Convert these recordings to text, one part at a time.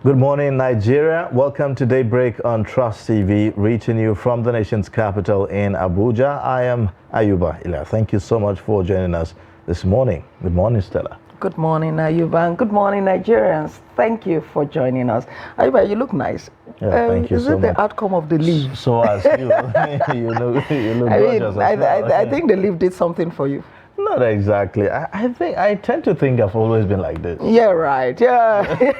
Good morning, Nigeria. Welcome to Daybreak on Trust TV, reaching you from the nation's capital in Abuja. I am Ayuba Ila. Thank you so much for joining us this morning. Good morning, Stella. Good morning, Ayuba, and good morning, Nigerians. Thank you for joining us. Ayuba, you look nice. Yeah, thank you so much. Is it the outcome of the leave? So as you, you look gorgeous as well. I think the leave did something for you. Not exactly. I tend to think I've always been like this. Yeah, right. Yeah.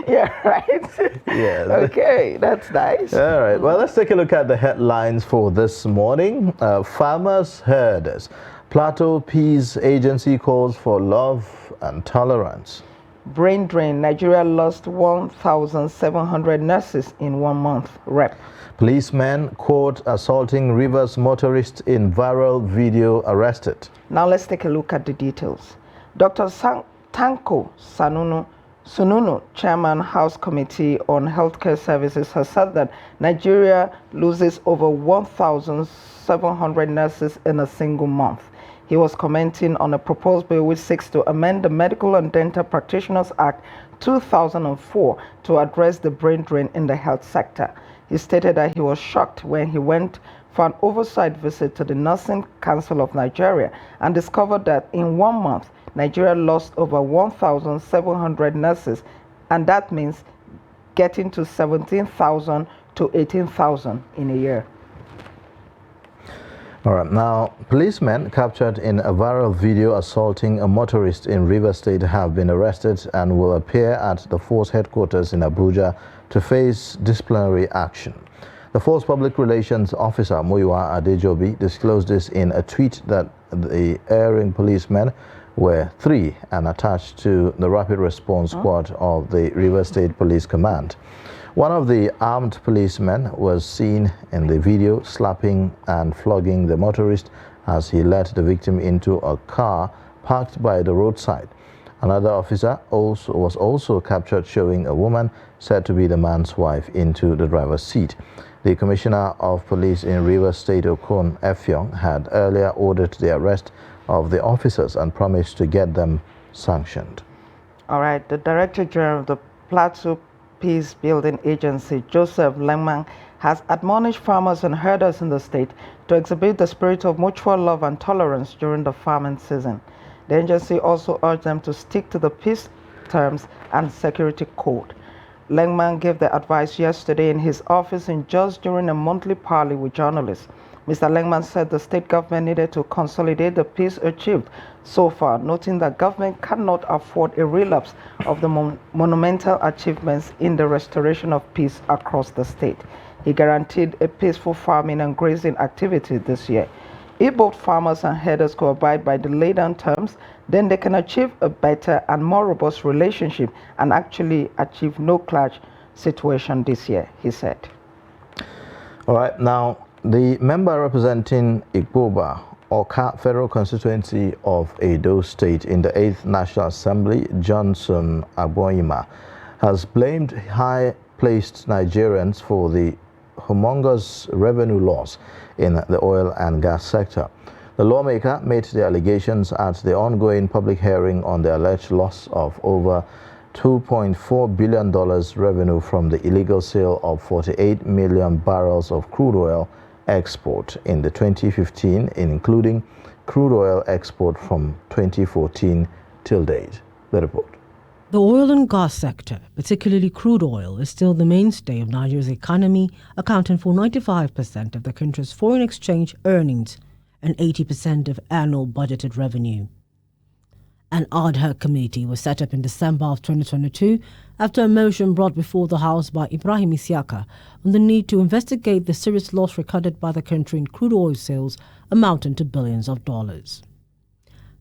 Yeah, right. Yes. Okay, that's nice. All right. Well, let's take a look at the headlines for this morning. Farmers herders. Plateau Peace Agency calls for love and tolerance. Brain drain. Nigeria lost 1,700 nurses in 1 month. Rep. Policemen caught assaulting Rivers motorist in viral video arrested. Now let's take a look at the details. Dr. Tanko Sununu, Chairman House Committee on Healthcare Services, has said that Nigeria loses over 1,700 nurses in a single month. He was commenting on a proposed bill which seeks to amend the Medical and Dental Practitioners Act 2004 to address the brain drain in the health sector. He stated that he was shocked when he went for an oversight visit to the Nursing Council of Nigeria and discovered that in 1 month, Nigeria lost over 1,700 nurses, and that means getting to 17,000 to 18,000 in a year. All right, now, policemen captured in a viral video assaulting a motorist in Rivers State have been arrested and will appear at the force headquarters in Abuja to face disciplinary action. The Force Public Relations Officer, Muyiwa Adejobi, disclosed this in a tweet that the erring policemen were 3 and attached to the Rapid Response Squad of the Rivers State Police Command. One of the armed policemen was seen in the video slapping and flogging the motorist as he led the victim into a car parked by the roadside. Another officer was also captured showing a woman said to be the man's wife into the driver's seat. The Commissioner of Police in Rivers State, Okon Effiong, had earlier ordered the arrest of the officers and promised to get them sanctioned. All right, the Director General of the Plateau Peace Building Agency, Joseph Lengman, has admonished farmers and herders in the state to exhibit the spirit of mutual love and tolerance during the farming season. The agency also urged them to stick to the peace terms and security code. Lengman gave the advice yesterday in his office in Jos during a monthly parley with journalists. Mr. Lengman said the state government needed to consolidate the peace achieved so far, noting that government cannot afford a relapse of the monumental achievements in the restoration of peace across the state. He guaranteed a peaceful farming and grazing activity this year. If both farmers and herders could abide by the laid down terms, then they can achieve a better and more robust relationship and actually achieve no clash situation this year, he said. All right, now, the member representing Igboba, Oka Federal Constituency of Edo State in the 8th National Assembly, Johnson Agboyima, has blamed high-placed Nigerians for the humongous revenue loss in the oil and gas sector. The lawmaker made the allegations at the ongoing public hearing on the alleged loss of over $2.4 billion revenue from the illegal sale of 48 million barrels of crude oil export in the 2015, including crude oil export from 2014 till date. The report. The oil and gas sector, particularly crude oil, is still the mainstay of Nigeria's economy, accounting for 95% of the country's foreign exchange earnings and 80% of annual budgeted revenue. An ad hoc committee was set up in December of 2022 after a motion brought before the House by Ibrahim Isiaka on the need to investigate the serious loss recorded by the country in crude oil sales amounting to billions of dollars.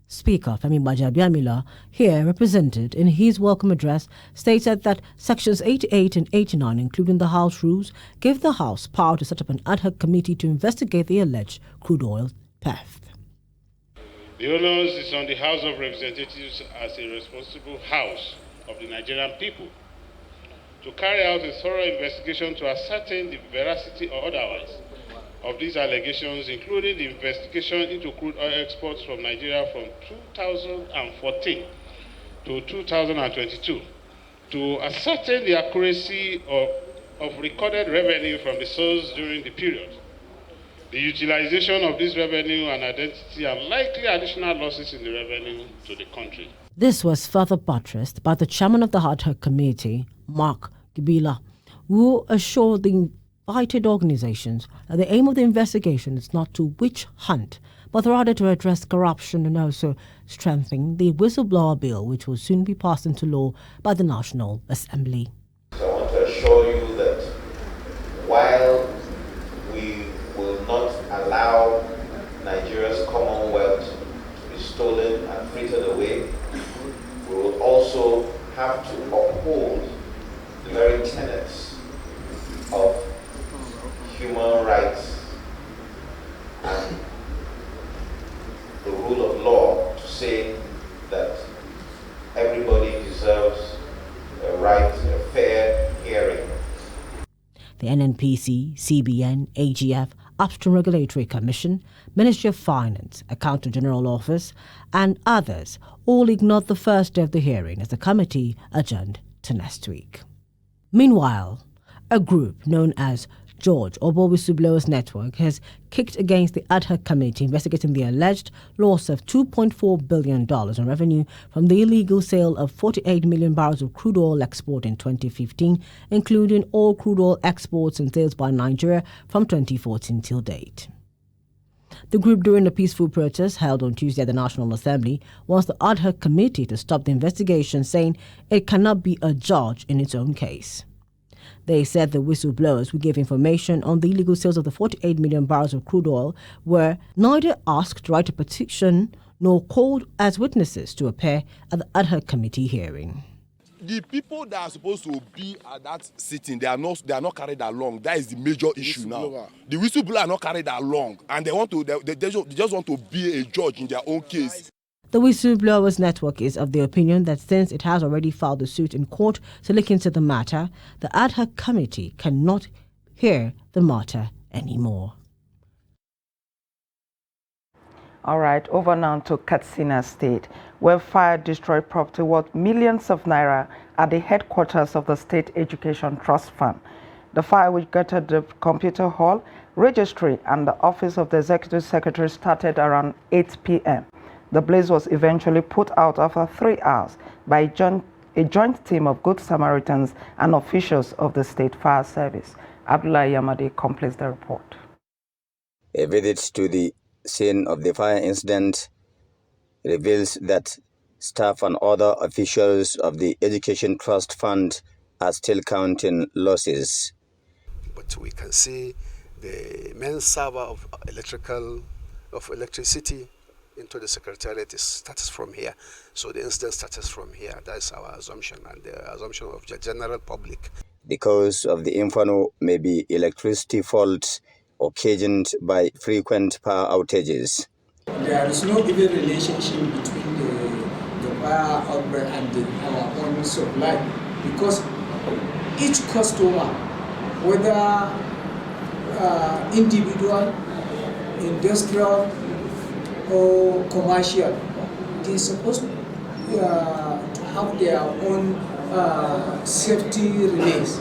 Speaker Femi Gbajabiamila, here represented in his welcome address, stated that Sections 88 and 89, including the House rules, gave the House power to set up an ad hoc committee to investigate the alleged crude oil theft. The onus is on the House of Representatives as a responsible House of the Nigerian people to carry out a thorough investigation to ascertain the veracity or otherwise of these allegations, including the investigation into crude oil exports from Nigeria from 2014 to 2022, to ascertain the accuracy of recorded revenue from the source during the period, the utilization of this revenue and identity, and likely additional losses in the revenue to the country. This was further buttressed by the chairman of the ad hoc committee, Mark Gibila, who assured the invited organizations that the aim of the investigation is not to witch hunt, but rather to address corruption and also strengthen the whistleblower bill, which will soon be passed into law by the National Assembly. So I want to assure you that while we will not allow Nigeria's commonwealth to be stolen and frittered away, we will also have to uphold the very tenets of human rights and the rule of law to say that everybody deserves a right to a fair hearing. The NNPC, CBN, AGF, Upstream Regulatory Commission, Ministry of Finance, Accountant General Office, and others all ignored the first day of the hearing as the committee adjourned to next week. Meanwhile, a group known as George Obo Whistleblowers Network has kicked against the ad hoc committee investigating the alleged loss of $2.4 billion in revenue from the illegal sale of 48 million barrels of crude oil export in 2015, including all crude oil exports and sales by Nigeria from 2014 till date. The group, during a peaceful protest held on Tuesday at the National Assembly, wants the ad hoc committee to stop the investigation, saying it cannot be a judge in its own case. They said the whistleblowers who gave information on the illegal sales of the 48 million barrels of crude oil were neither asked to write a petition nor called as witnesses to appear at the ad hoc committee hearing. The people that are supposed to be at that sitting, they are not carried along. That is the major issue now. The whistleblowers are not carried along, and they just want to be a judge in their own case. The Whistleblowers Network is of the opinion that since it has already filed a suit in court to look into the matter, the ad hoc committee cannot hear the matter anymore. All right, over now to Katsina State, where fire destroyed property worth millions of naira at the headquarters of the State Education Trust Fund. The fire, which gutted the computer hall, registry, and the office of the Executive Secretary, started around 8 p.m. The blaze was eventually put out after 3 hours by a joint team of Good Samaritans and officials of the State Fire Service. Abdullah Yamadi completes the report. A visit to the scene of the fire incident reveals that staff and other officials of the Education Trust Fund are still counting losses. But we can see the main server of electricity into the secretariat starts from here. So the incident starts from here. That's our assumption, and the assumption of the general public. Because of the inferno may be electricity faults occasioned by frequent power outages. There is no even relationship between the fire outbreak and our own supply, because each customer, whether individual, industrial, or commercial, they're supposed to have their own safety relays.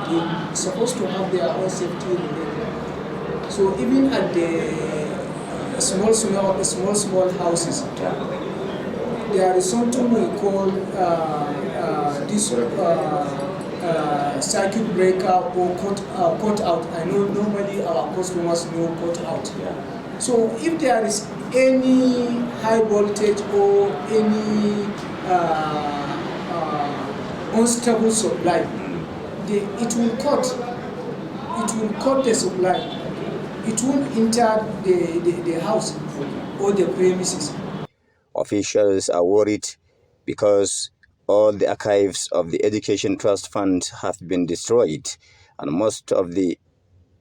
They're supposed to have their own safety relays. So even at the small houses, there is something we call this circuit breaker or cut out. I know normally our customers know cut out. So if there is any high voltage or any unstable supply, it will cut the supply. It will enter the house or the premises. Officials are worried because all the archives of the Education Trust Fund have been destroyed and most of the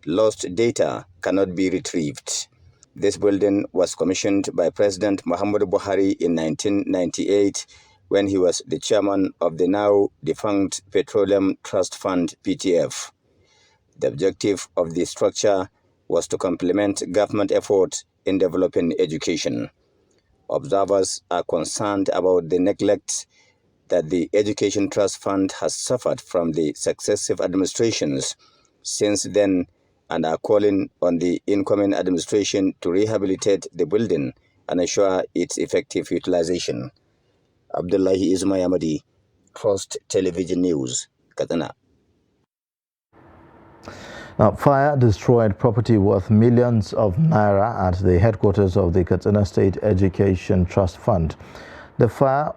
lost data cannot be retrieved. This building was commissioned by President Muhammadu Buhari in 1998 when he was the chairman of the now defunct Petroleum Trust Fund, PTF. The objective of the structure was to complement government efforts in developing education. Observers are concerned about the neglect that the Education Trust Fund has suffered from the successive administrations since then and are calling on the incoming administration to rehabilitate the building and ensure its effective utilization. Abdullahi Ismayamadi, Trust Television News, Katana. Fire destroyed property worth millions of naira at the headquarters of the Katsina State Education Trust Fund. The fire,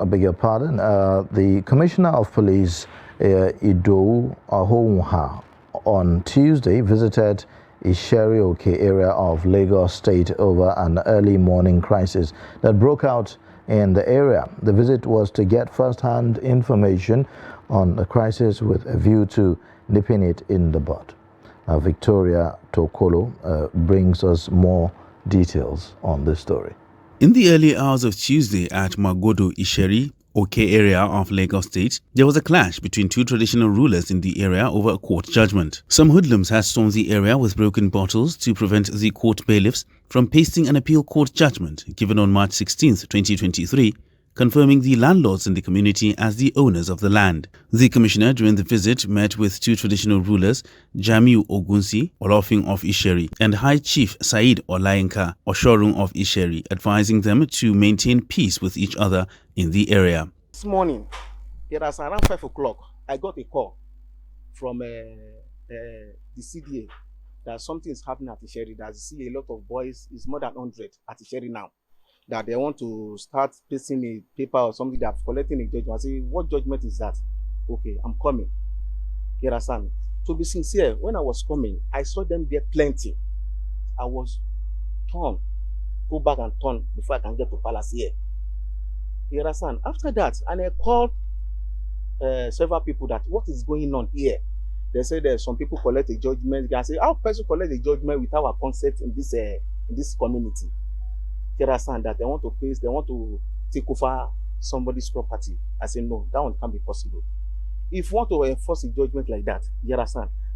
I beg your pardon, the Commissioner of Police, Ido Ahounha, on Tuesday visited Isheri-Oke area of Lagos State over an early morning crisis that broke out in the area. The visit was to get first-hand information on the crisis with a view to nipping it in the bud. Victoria Tokolo brings us more details on this story. In the early hours of Tuesday at Magodo Isheri-Oke area of Lagos State, there was a clash between two traditional rulers in the area over a court judgment. Some hoodlums had stormed the area with broken bottles to prevent the court bailiffs from pasting an appeal court judgment given on March 16, 2023, confirming the landlords in the community as the owners of the land. The commissioner during the visit met with two traditional rulers, Jamiu Ogunsi, Olofin of Isheri, and High Chief Said Olainka, Oshorun of Isheri, advising them to maintain peace with each other in the area. This morning, it was around 5 o'clock, I got a call from the CDA that something is happening at Isheri, that you see a lot of boys, it's more than 100 at Isheri now, that they want to start pasting a paper or something, that collecting a judgment. I say, what judgment is that? Okay, I'm coming. Kerasan. To be sincere, when I was coming, I saw them there plenty. I was torn, go back and turn before I can get to Palace here. Kerasan. After that, and I called several people that what is going on here. They said that some people collect a judgment. I say, how person collect a judgment without our consent in this community? That they want to place, they want to take over somebody's property. I say, no, that one can't be possible. If you want to enforce a judgment like that,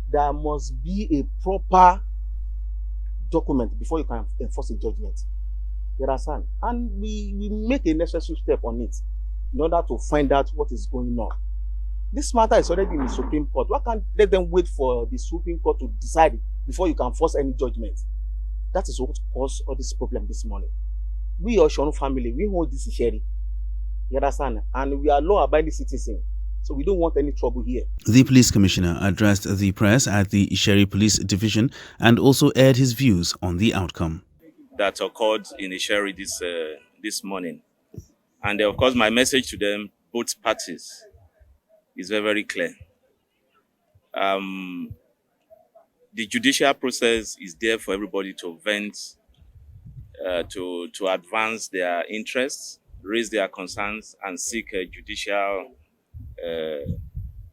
there must be a proper document before you can enforce a judgment. And we make a necessary step on it in order to find out what is going on. This matter is already in the Supreme Court. Why can't let them wait for the Supreme Court to decide before you can force any judgment? That is what caused all this problem this morning. We Oshonu family, we hold this Isheri. You understand? And we are law-abiding citizens. So we don't want any trouble here. The police commissioner addressed the press at the Isheri Police Division and also aired his views on the outcome. That occurred in Isheri this morning. And of course, my message to them, both parties, is very, very clear. The judicial process is there for everybody to vent, to advance their interests, raise their concerns, and seek a judicial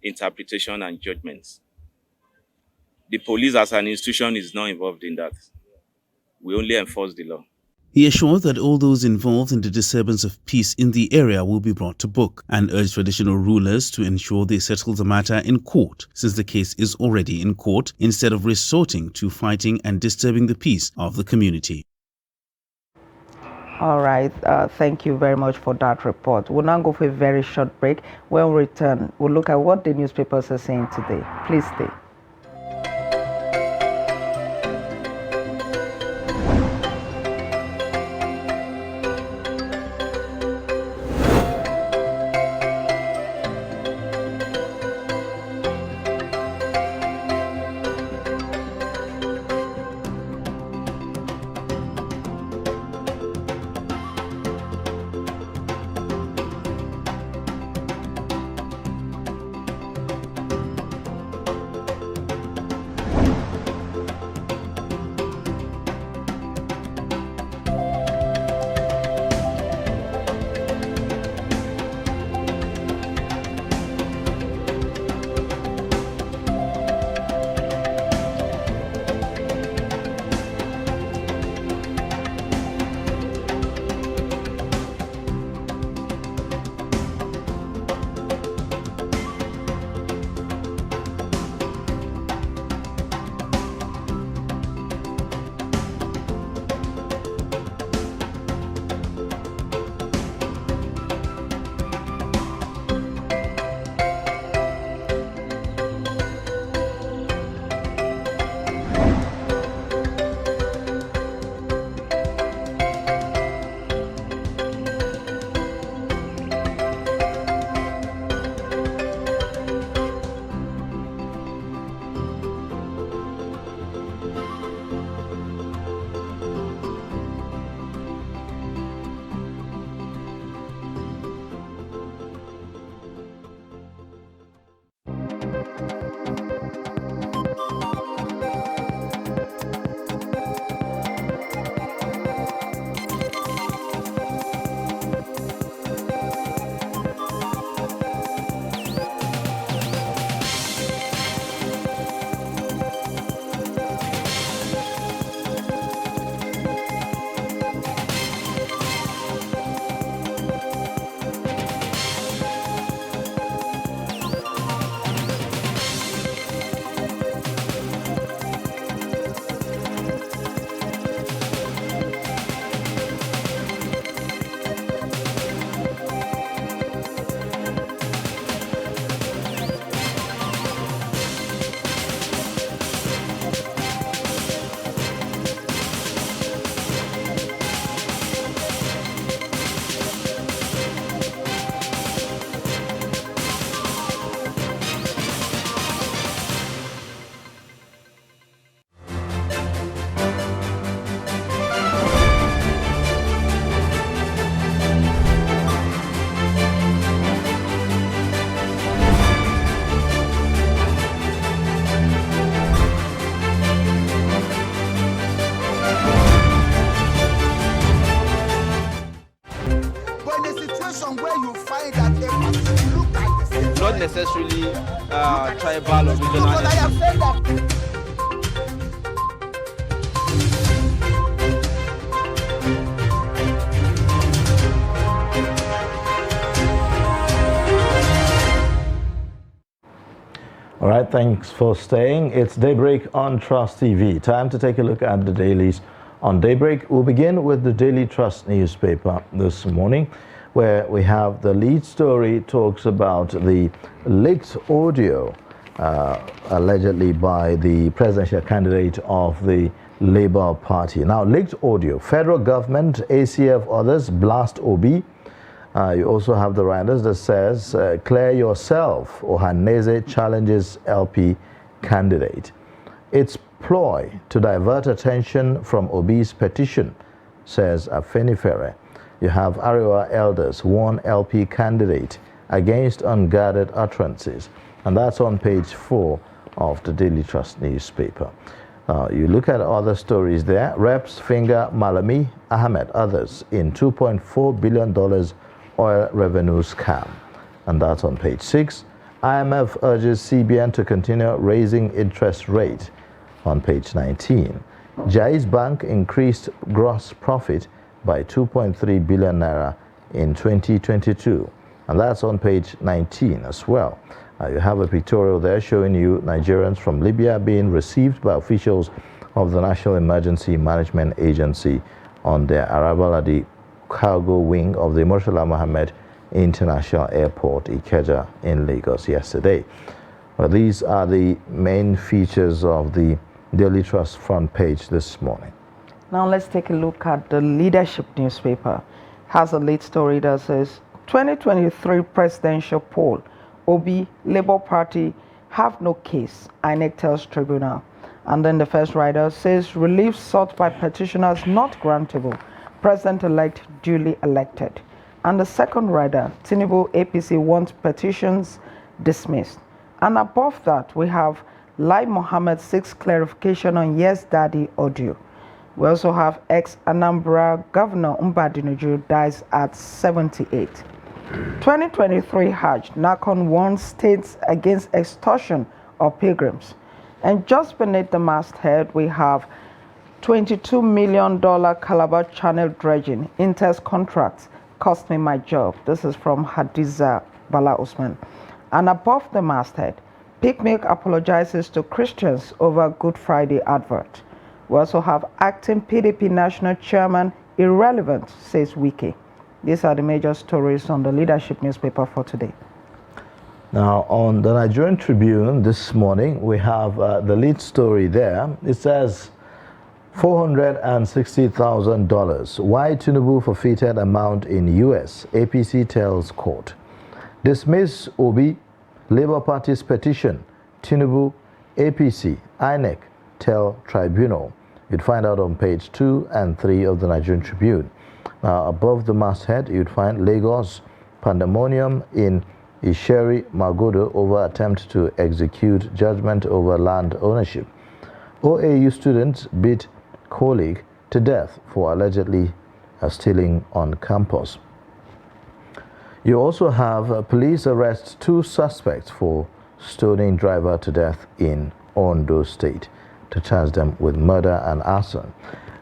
interpretation and judgments. The police as an institution is not involved in that. We only enforce the law. He assured that all those involved in the disturbance of peace in the area will be brought to book and urged traditional rulers to ensure they settle the matter in court, since the case is already in court, instead of resorting to fighting and disturbing the peace of the community. All right, thank you very much for that report. We'll now go for a very short break. When we return, we'll look at what the newspapers are saying today. Please stay. necessarily tribal or regional entities. All right, thanks for staying. It's Daybreak on Trust TV. Time to take a look at the dailies on Daybreak. We'll begin with the Daily Trust newspaper this morning, where we have the lead story talks about the leaked audio allegedly by the presidential candidate of the Labour Party. Now, leaked audio, federal government, ACF, others blast Obi. You also have the riders that says, clear yourself, Ohaneze challenges LP candidate. It's ploy to divert attention from Obi's petition, says Afenifere. You have Arewa elders warn LP candidate against unguarded utterances. And that's on page 4 of the Daily Trust newspaper. You look at other stories there. Reps finger Malami Ahmed, others in $2.4 billion oil revenue scam. And that's on page 6. IMF urges CBN to continue raising interest rate on page 19. Jais Bank increased gross profit by 2.3 billion naira in 2022. And that's on page 19 as well. You have a pictorial there showing you Nigerians from Libya being received by officials of the National Emergency Management Agency on their arrival at the cargo wing of the Murtala Mohammed International Airport, Ikeja, in Lagos yesterday. Well, these are the main features of the Daily Trust front page this morning. Now let's take a look at the Leadership newspaper. Has a lead story that says 2023 presidential poll, Obi, Labour Party have no case, INEC tells tribunal. And then the first rider says relief sought by petitioners not grantable, President-elect duly elected. And the second rider, Tinubu APC wants petitions dismissed. And above that, we have Lai Mohammed seeks clarification on Yes Daddy audio. We also have ex-Anambra Governor Mbadinuju dies at 78. 2023 Hajj, NACON warns states against extortion of pilgrims. And just beneath the masthead, we have $22 million Calabar Channel dredging, Intel's contracts cost me my job. This is from Hadiza Bala Usman. And above the masthead, Pig Milk apologizes to Christians over Good Friday advert. We also have acting PDP national chairman irrelevant, says Wiki. These are the major stories on the Leadership newspaper for today. Now, on the Nigerian Tribune this morning, we have the lead story there. It says, $460,000. Why Tinubu forfeited amount in US? APC tells court. Dismiss Obi, Labour Party's petition. Tinubu, APC, INEC tell tribunal. You'd find out on page 2 and 3 of the Nigerian Tribune. Now, above the masthead, you'd find Lagos pandemonium in Isheri Magodo over attempt to execute judgment over land ownership. OAU students beat colleague to death for allegedly stealing on campus. You also have police arrest 2 suspects for stoning driver to death in Ondo State to charge them with murder and arson.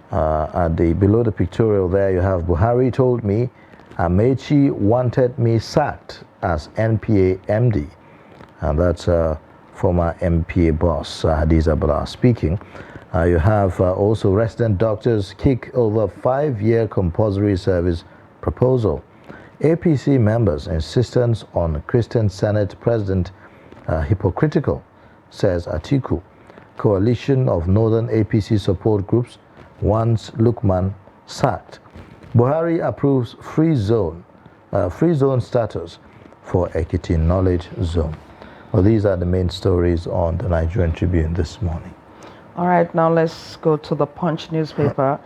Below the pictorial there, you have Buhari told me Amechi wanted me sacked as NPA MD. And that's former MPA boss Hadiza Bala speaking. You have also resident doctors kick over 5-year compulsory service proposal. APC members' insistence on Christian Senate President hypocritical, says Atiku. Coalition of Northern APC support groups wants Lukman sacked. Buhari approves free zone status for Ekiti Knowledge Zone. Well, these are the main stories on the Nigerian Tribune this morning. All right, now let's go to the Punch newspaper.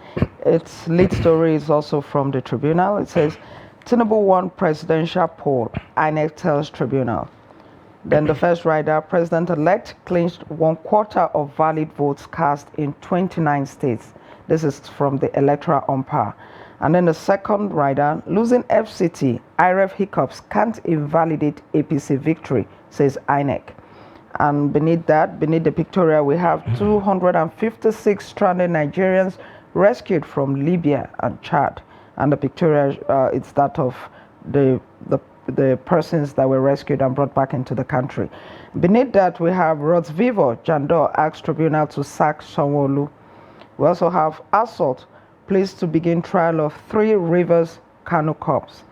Its lead story is also from the Tribunal. It says, Tinubu won presidential poll, INEC tells Tribunal. Then the first rider, President-elect clinched 1/4 of valid votes cast in 29 states. This is from the Electoral Umpire. And then the second rider, losing FCT, IREF hiccups can't invalidate APC victory, says INEC. And beneath that, beneath the pictorial, we have 256 stranded Nigerians rescued from Libya and Chad. And the pictorial, it's that of the persons that were rescued and brought back into the country. Beneath that, we have Rodsvivo Jandor asks tribunal to sack Sanwo-Olu. We also have assault, pleased to begin trial of 3 Rivers Kano cops.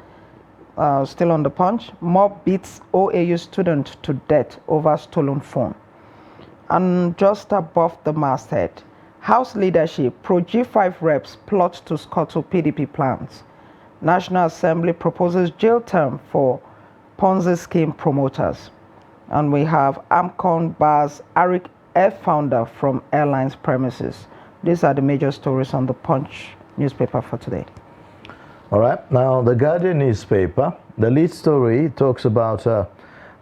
Still on the Punch, mob beats OAU student to death over stolen phone. And just above the masthead, House leadership, pro-G5 reps plot to scuttle PDP plans. National Assembly proposes jail term for Ponzi scheme promoters. And we have Amcon bars Arik Air founder from airlines premises. These are the major stories on the Punch newspaper for today. All right, now the Guardian newspaper, the lead story talks about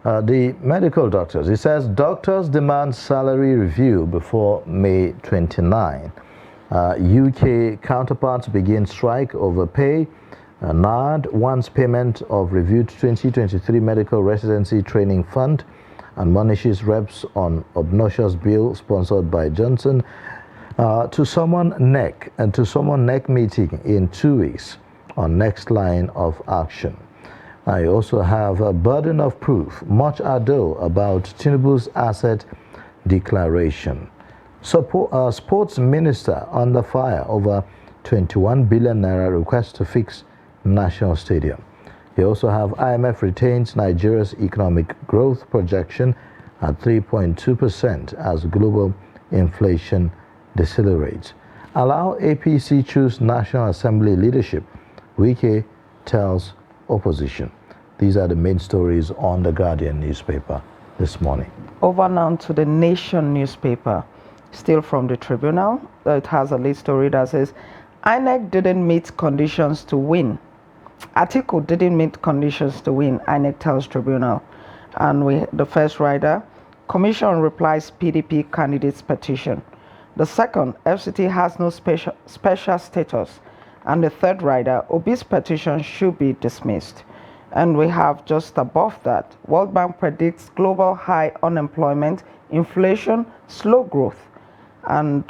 the medical doctors. It says doctors demand salary review before May 29. UK counterparts begin strike over pay. NARD wants payment of reviewed 2023 medical residency training fund and admonishes reps on obnoxious bill sponsored by Johnson. To someone neck meeting in 2 weeks on next line of action. I also have a burden of proof, much ado about Tinubu's asset declaration. Sports minister under fire over 21 billion naira request to fix national stadium. You also have IMF retains Nigeria's economic growth projection at 3.2% as global inflation decelerates. Allow APC choose National Assembly leadership, Wike tells opposition. These are the main stories on the Guardian newspaper this morning. Over now to the Nation newspaper, still from the Tribunal. It has a lead story that says, INEC didn't meet conditions to win. Atiku didn't meet conditions to win, INEC tells Tribunal. And the first rider, Commission replies PDP candidates petition. The second, FCT has no special status. And the third rider, Obi's petition should be dismissed. And we have just above that, World Bank predicts global high unemployment, inflation, slow growth. And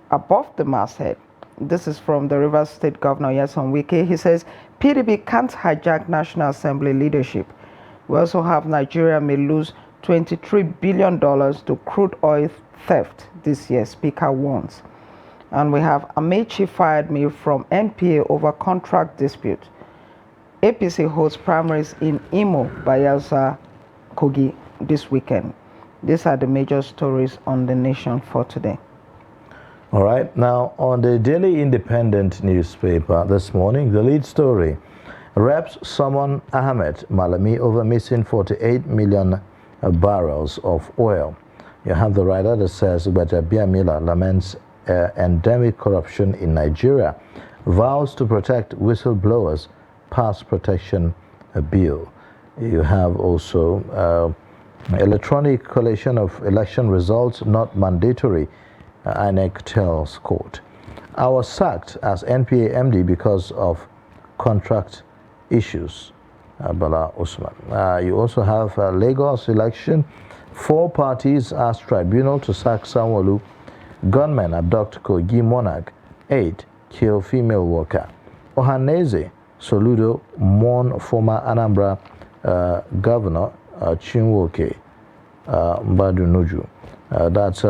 above the masthead, this is from the Rivers State Governor Nyesom Wike. He says, PDP can't hijack National Assembly leadership. We also have Nigeria may lose $23 billion to crude oil theft this year, Speaker warns. And we have Amechi fired me from NPA over contract dispute. APC holds primaries in Imo, Bayelsa, Kogi this weekend. These are the major stories on the Nation for today. All right, now on the Daily Independent newspaper this morning, the lead story, reps summon Ahmed Malami over missing 48 million barrels of oil. You have the writer that says Gbajabiamila laments endemic corruption in Nigeria, vows to protect whistleblowers, pass protection bill. You have also electronic collation of election results not mandatory, INEC tells court. I was sacked as NPA MD because of contract issues, Bala Usman. You also have Lagos election. 4 parties ask tribunal to sack Sanwo-Olu. Gunmen abduct Kogi monarch. 8 kill female worker. Ohaneze Soludo mourn former Anambra governor Chinwoke Mbadunuju. That's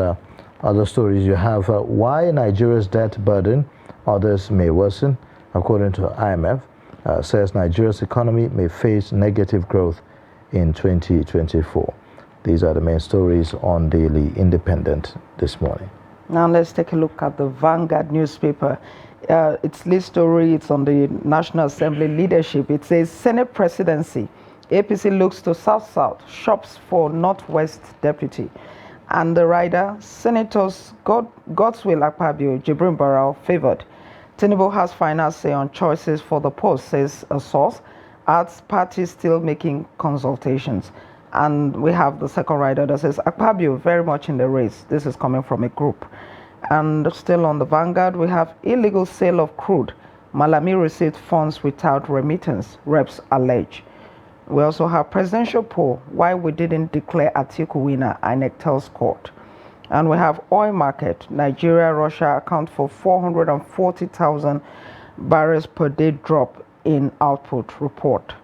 other stories. You have why Nigeria's debt burden others may worsen, according to IMF. Says Nigeria's economy may face negative growth in 2024. These are the main stories on Daily Independent this morning. Now let's take a look at the Vanguard newspaper. Its lead story, it's on the National Assembly leadership. It says Senate presidency, APC looks to South-South, shops for Northwest deputy. And the rider, Senators Godswill Akpabio, Jibrin Barrow favored. Tinubu has final say on choices for the post, says a source, adds parties still making consultations. And we have the second rider that says Akpabio very much in the race. This is coming from a group. And still on the Vanguard, we have illegal sale of crude. Malami received funds without remittance, reps allege. We also have presidential poll, why we didn't declare Atiku winner, INEC tells court. And we have oil market, Nigeria, Russia account for 440,000 barrels per day drop in output report.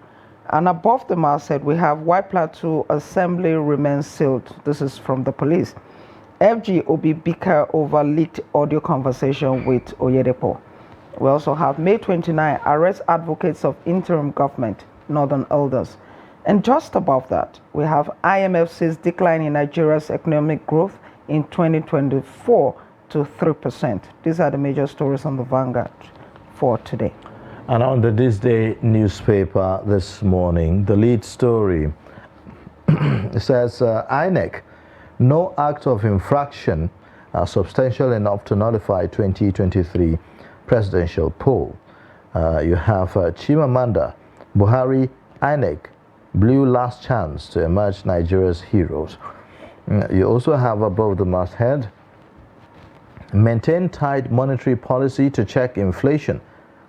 And above the masthead, we have White Plateau Assembly remains sealed. This is from the police. FG Obi Bika over leaked audio conversation with Oyedepo. We also have May 29, arrest advocates of interim government, Northern Elders. And just above that, we have IMF says decline in Nigeria's economic growth in 2024 to 3%. These are the major stories on the Vanguard for today. And on the This Day newspaper this morning, the lead story says INEC, no act of infraction substantial enough to nullify 2023 presidential poll. You have Chimamanda Buhari, INEC blew last chance to emerge Nigeria's heroes. You also have above the masthead, maintain tight monetary policy to check inflation,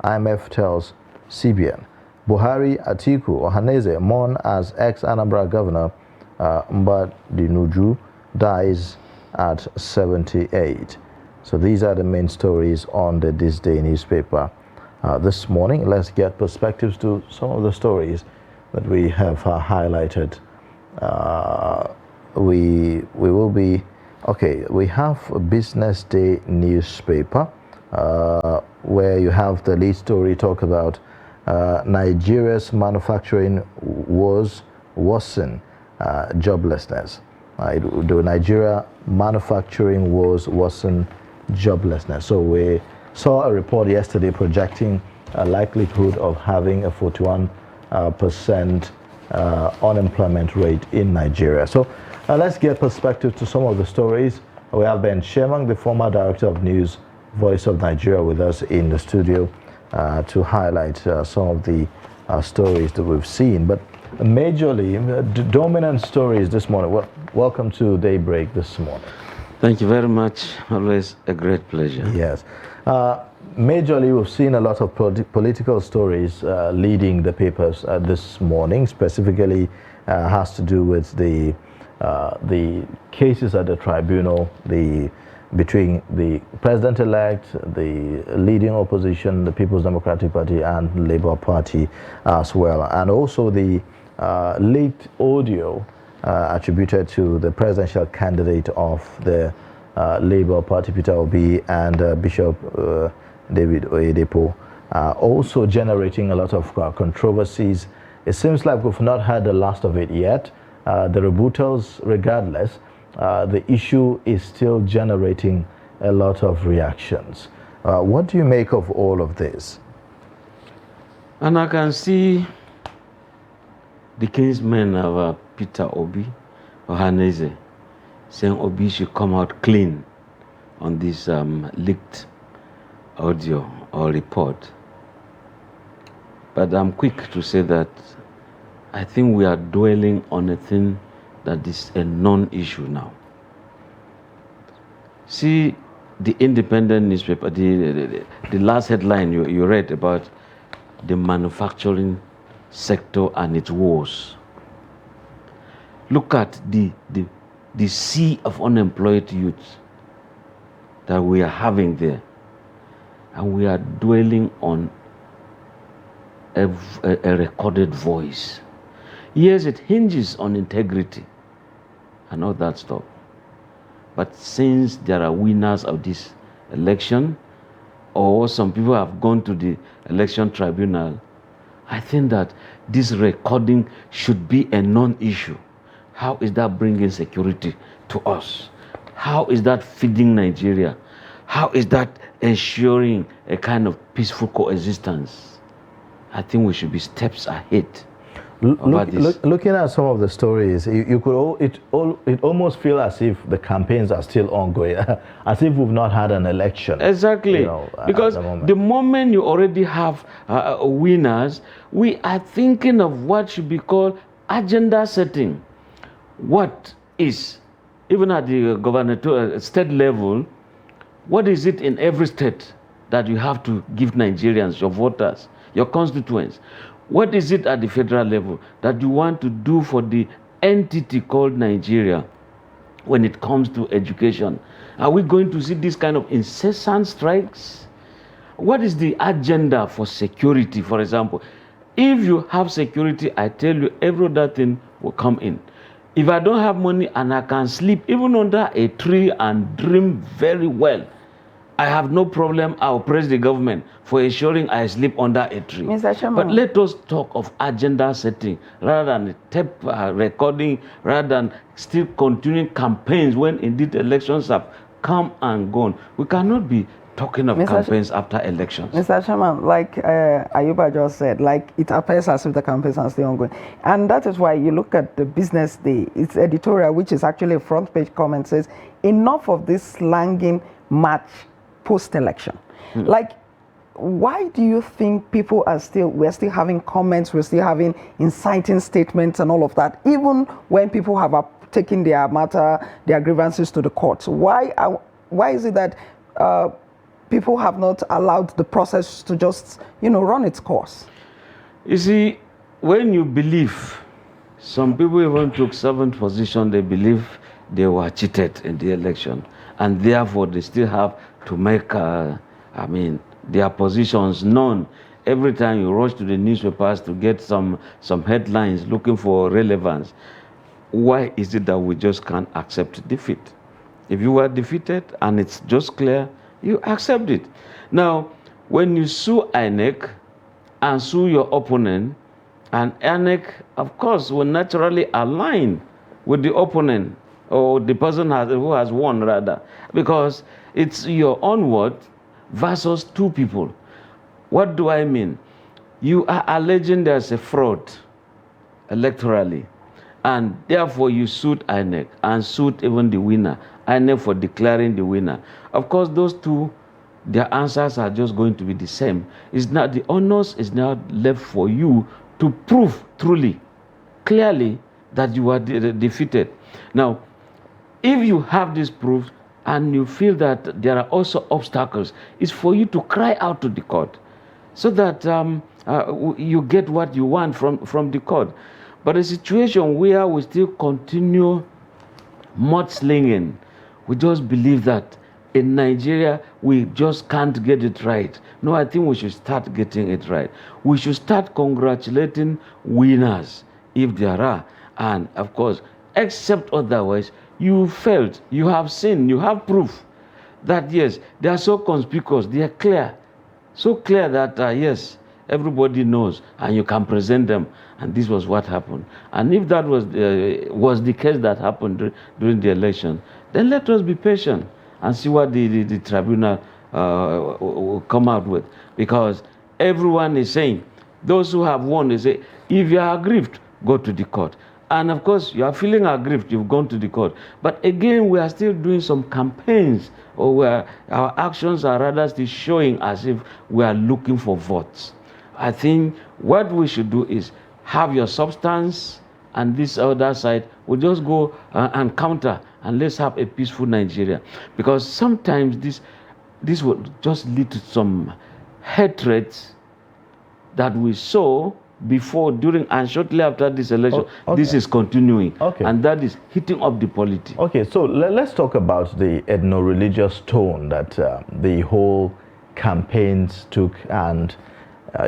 IMF tells CBN. Buhari, Atiku, Ohaneze mourn as ex-Anambra governor Mbadinuju dies at 78. So these are the main stories on the This Day newspaper this morning. Let's get perspectives to some of the stories that we have highlighted. We will be, okay, we have a Business Day newspaper where you have the lead story talk about Nigeria's manufacturing woes worsen joblessness. The Nigeria manufacturing woes worsen joblessness. So we saw a report yesterday projecting a likelihood of having a 41% unemployment rate in Nigeria. So let's get perspective to some of the stories. We have Ben Shemang, the former director of news, Voice of Nigeria, with us in the studio to highlight some of the stories that we've seen. But majorly, the dominant stories this morning. Well, welcome to Daybreak this morning. Thank you very much. Always a great pleasure. Yes. Majorly, we've seen a lot of political stories leading the papers this morning. Specifically, has to do with the cases at the tribunal, between the president-elect, the leading opposition, the People's Democratic Party, and Labour Party as well, and also the leaked audio attributed to the presidential candidate of the Labour Party, Peter Obi, and Bishop David Oyedepo, also generating a lot of controversies. It seems like we've not had the last of it yet. The rebuttals, regardless, the issue is still generating a lot of reactions. What do you make of all of this? And I can see the kinsmen of Peter Obi, Ohaneze, saying Obi should come out clean on this leaked audio or report. But I'm quick to say that I think we are dwelling on a thing that is a non-issue now. See, the Independent newspaper, the last headline you read about the manufacturing sector and its woes. Look at the sea of unemployed youth that we are having there. And we are dwelling on a recorded voice. Yes, it hinges on integrity and all that stuff. But since there are winners of this election, or some people have gone to the election tribunal, I think that this recording should be a non-issue. How is that bringing security to us? How is that feeding Nigeria? How is that ensuring a kind of peaceful coexistence? I think we should be steps ahead. Looking at some of the stories, it almost feels as if the campaigns are still ongoing, as if we've not had an election. Exactly, because the moment you already have winners, we are thinking of what should be called agenda setting. What is, even at the gubernatorial state level, what is it in every state that you have to give Nigerians, your voters, your constituents? What is it at the federal level that you want to do for the entity called Nigeria when it comes to education? Are we going to see this kind of incessant strikes? What is the agenda for security, for example? If you have security, I tell you, every other thing will come in. If I don't have money and I can sleep even under a tree and dream very well, I have no problem. I'll praise the government for ensuring I sleep under a tree. Mr. Chairman. But let us talk of agenda setting rather than tape recording, rather than still continuing campaigns when indeed elections have come and gone. We cannot be talking of campaigns after elections. Mr. Chairman, like Ayuba just said, like it appears as if the campaigns are still ongoing. And that is why you look at the Business Day, its editorial, which is actually a front page comment, says, enough of this slanging match post-election. Like, why do you think people are we're still having comments, we're still having inciting statements and all of that, even when people have taken their grievances to the courts? Why is it that people have not allowed the process to just, run its course? You see, when you believe, some people even took servant position, they believe they were cheated in the election, and therefore they still have to make, their positions known. Every time you rush to the newspapers to get some headlines looking for relevance. Why is it that we just can't accept defeat? If you were defeated and it's just clear, you accept it. Now, when you sue INEC and sue your opponent, and INEC, of course, will naturally align with the opponent or the person who has won, rather, because it's your own word versus two people. What do I mean? You are alleging there's a fraud electorally, and therefore you sued INEC and sued even the winner, INEC for declaring the winner. Of course, those two, their answers are just going to be the same. It's not, the onus is now left for you to prove truly, clearly, that you are defeated. Now, if you have this proof and you feel that there are also obstacles, it's for you to cry out to the court so that you get what you want from the court. But a situation where we still continue mudslinging, we just believe that in Nigeria, we just can't get it right. No, I think we should start getting it right. We should start congratulating winners, if there are. And of course, except otherwise, you failed, you have seen, you have proof that yes, they are so conspicuous, they are clear, so clear that yes, everybody knows, and you can present them, and this was what happened. And if that was the case that happened during the election, then let us be patient and see what the tribunal will come out with, because everyone is saying, those who have won, they say, if you are aggrieved, go to the court. And of course, you are feeling aggrieved, you've gone to the court. But again, we are still doing some campaigns, or where our actions are rather still showing as if we are looking for votes. I think what we should do is have your substance, and this other side will just go and counter, and let's have a peaceful Nigeria. Because sometimes this will just lead to some hatred that we saw before, during, and shortly after this election. Okay. This is continuing, and that is heating up the politics. Okay, so let's talk about the ethno-religious tone that the whole campaigns took, and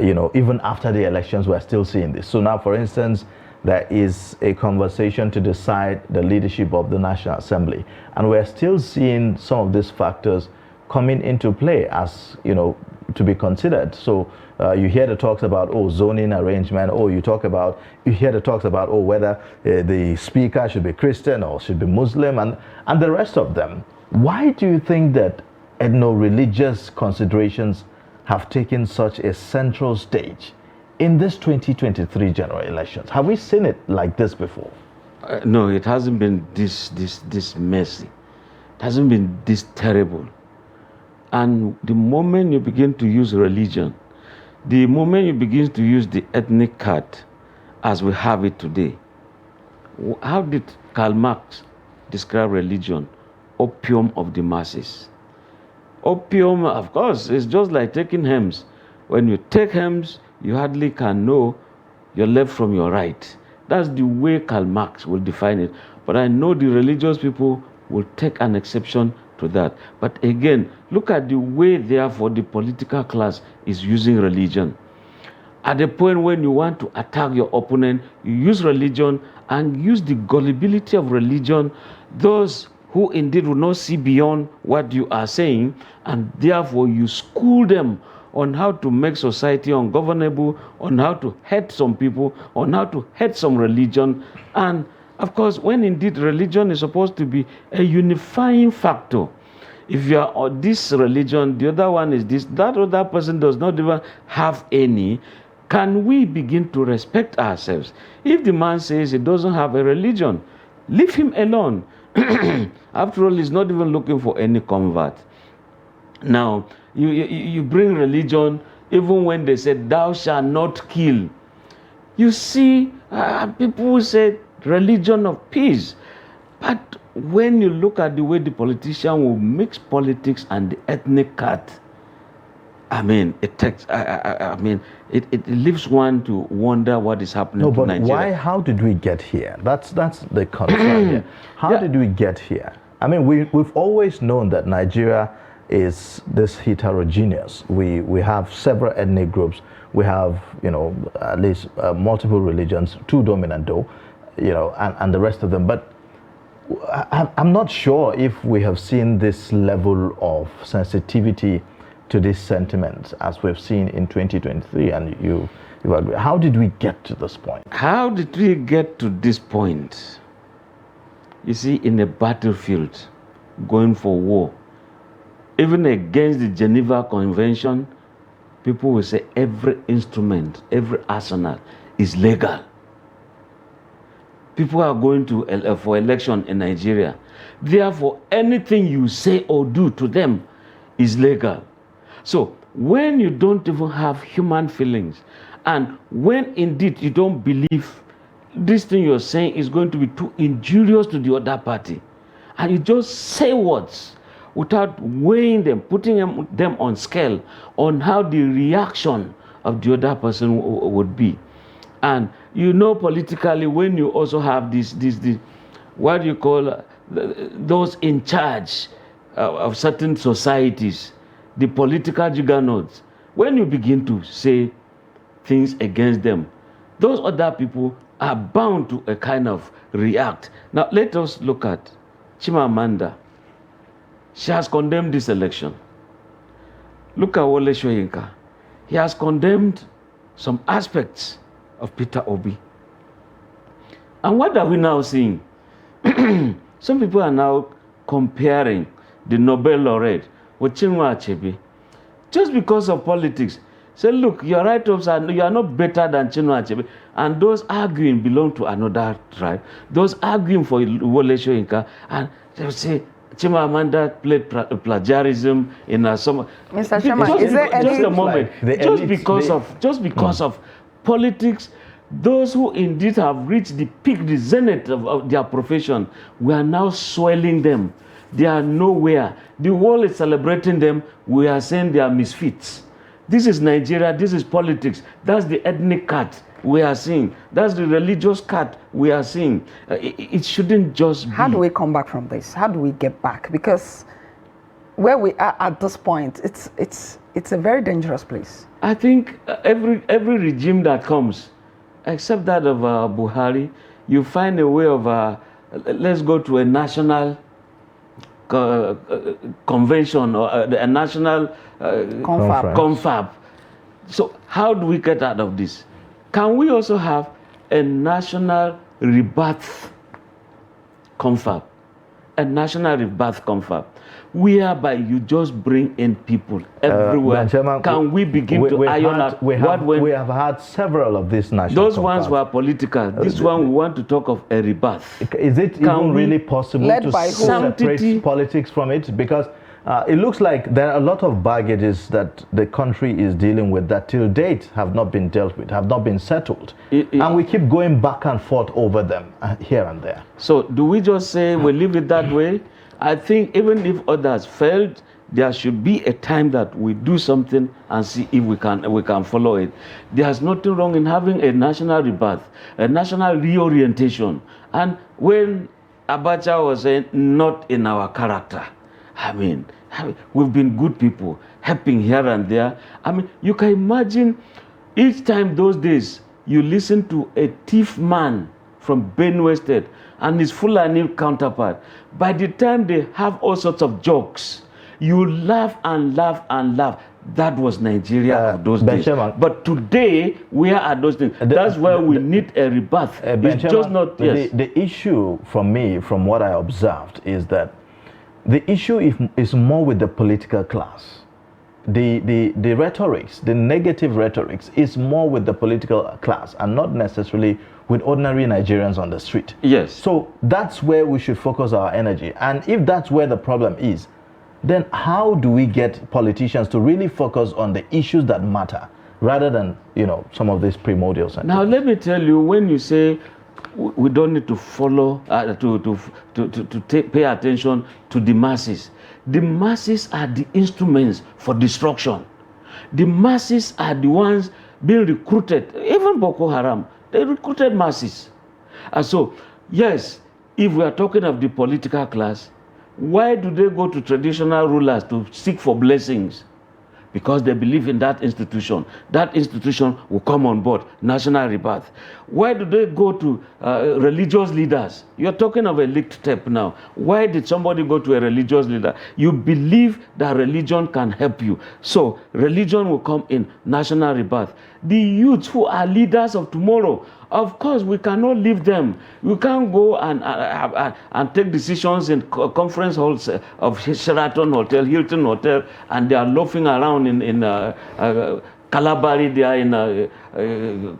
even after the elections, we're still seeing this. So now, for instance, there is a conversation to decide the leadership of the National Assembly, and we're still seeing some of these factors coming into play as, to be considered. So you hear the talks about, zoning arrangement, you hear the talks about, whether the speaker should be Christian or should be Muslim, and the rest of them. Why do you think that ethno-religious considerations have taken such a central stage in this 2023 general elections? Have we seen it like this before? No, it hasn't been this messy. It hasn't been this terrible. And the moment you begin to use religion, the moment you begin to use the ethnic card as we have it today, how did Karl Marx describe religion? Opium of the masses. Opium, of course, is just like taking hems. When you take hems, you hardly can know your left from your right. That's the way Karl Marx will define it. But I know the religious people will take an exception to that. But again, look at the way, therefore, the political class is using religion. At the point when you want to attack your opponent, you use religion and use the gullibility of religion. Those who indeed will not see beyond what you are saying, and therefore you school them on how to make society ungovernable, on how to hate some people, on how to hate some religion. And of course, when indeed religion is supposed to be a unifying factor, if you are on this religion, the other one is this, that other person does not even have any, can we begin to respect ourselves? If the man says he doesn't have a religion, leave him alone. After all, he's not even looking for any convert. Now, you bring religion, even when they say, thou shalt not kill. You see, people will say, religion of peace. But when you look at the way the politician will mix politics and the ethnic cut, I mean, it takes. It leaves one to wonder what is happening to Nigeria. Why? How did we get here? That's the concern here. How did we get here? I mean, we've always known that Nigeria is this heterogeneous. We have several ethnic groups. We have, at least multiple religions, two dominant though, and the rest of them. But I'm not sure if we have seen this level of sensitivity to this sentiment as we've seen in 2023, and you agree. How did we get to this point? How did we get to this point? You see, in a battlefield, going for war, even against the Geneva Convention, people will say every instrument, every arsenal is legal. People are going to for election in Nigeria. Therefore, anything you say or do to them is legal. So when you don't even have human feelings, and when indeed you don't believe this thing you're saying is going to be too injurious to the other party, and you just say words without weighing them, putting them on scale on how the reaction of the other person would be. And politically, when you also have this what do you call those in charge of certain societies, the political juggernauts, when you begin to say things against them, those other people are bound to a kind of react. Now, let us look at Chimamanda. She has condemned this election. Look at Wole Soyinka. He has condemned some aspects of Peter Obi. And what are we now seeing? Some people are now comparing the Nobel laureate with Chinua Achebe. Just because of politics. Say, look, your write-ups you are not better than Chinua Achebe. And those arguing belong to another tribe. Those arguing for Wole Soyinka, and they say, Chimamanda played plagiarism in some. Mr. Chairman, is there any... Just a moment. Just because of politics, those who indeed have reached the peak, the zenith of their profession, we are now swelling them. They are nowhere. The world is celebrating them. We are saying they are misfits. This is Nigeria. This is politics. That's the ethnic cut we are seeing. That's the religious cut we are seeing. It shouldn't just be. How do we come back from this? How do we get back? Because where we are at this point, it's a very dangerous place. I think every regime that comes, except that of Buhari, you find a way of let's go to a national convention or a national confab. So how do we get out of this? Can we also have a national rebirth confab? A national rebirth confab, whereby you just bring in people everywhere. Can we begin to iron out we have had several of these national Those ones were political. This one, we want to talk of a rebirth. Is it even really possible to separate politics from it? Because it looks like there are a lot of baggages that the country is dealing with that till date have not been dealt with, have not been settled. And we keep going back and forth over them here and there. So do we just say we leave it that way? I think even if others failed there should be a time that we do something and see if we can follow it. There's nothing wrong in having a national rebirth, a national reorientation. And when Abacha was saying, not in our character, I mean, we've been good people, helping here and there. I mean, you can imagine each time those days you listen to a thief man from Benue State and his Fulani counterpart, by the time they have all sorts of jokes, you laugh and laugh and laugh. That was Nigeria of those days. But today, where are those things? That's why we need a rebirth. It's just not, yes. The issue from me, from what I observed, is that the issue is more with the political class. The rhetorics, the negative rhetorics, is more with the political class and not necessarily with ordinary Nigerians on the street. Yes. So that's where we should focus our energy. And if that's where the problem is, then how do we get politicians to really focus on the issues that matter rather than, you know, some of these primordial sentiments? Now, let me tell you, when you say we don't need to follow, pay attention to the masses are the instruments for destruction. The masses are the ones being recruited. Even Boko Haram, they recruited masses. And so, yes, if we are talking of the political class, why do they go to traditional rulers to seek for blessings? Because they believe in that institution. That institution will come on board, national rebirth. Why do they go to religious leaders? You're talking of a leaked tape now. Why did somebody go to a religious leader? You believe that religion can help you. So religion will come in, national rebirth. The youths who are leaders of tomorrow, of course, we cannot leave them. We can't go and take decisions in conference halls of Sheraton Hotel, Hilton Hotel, and they are loafing around in Kalabari, they are in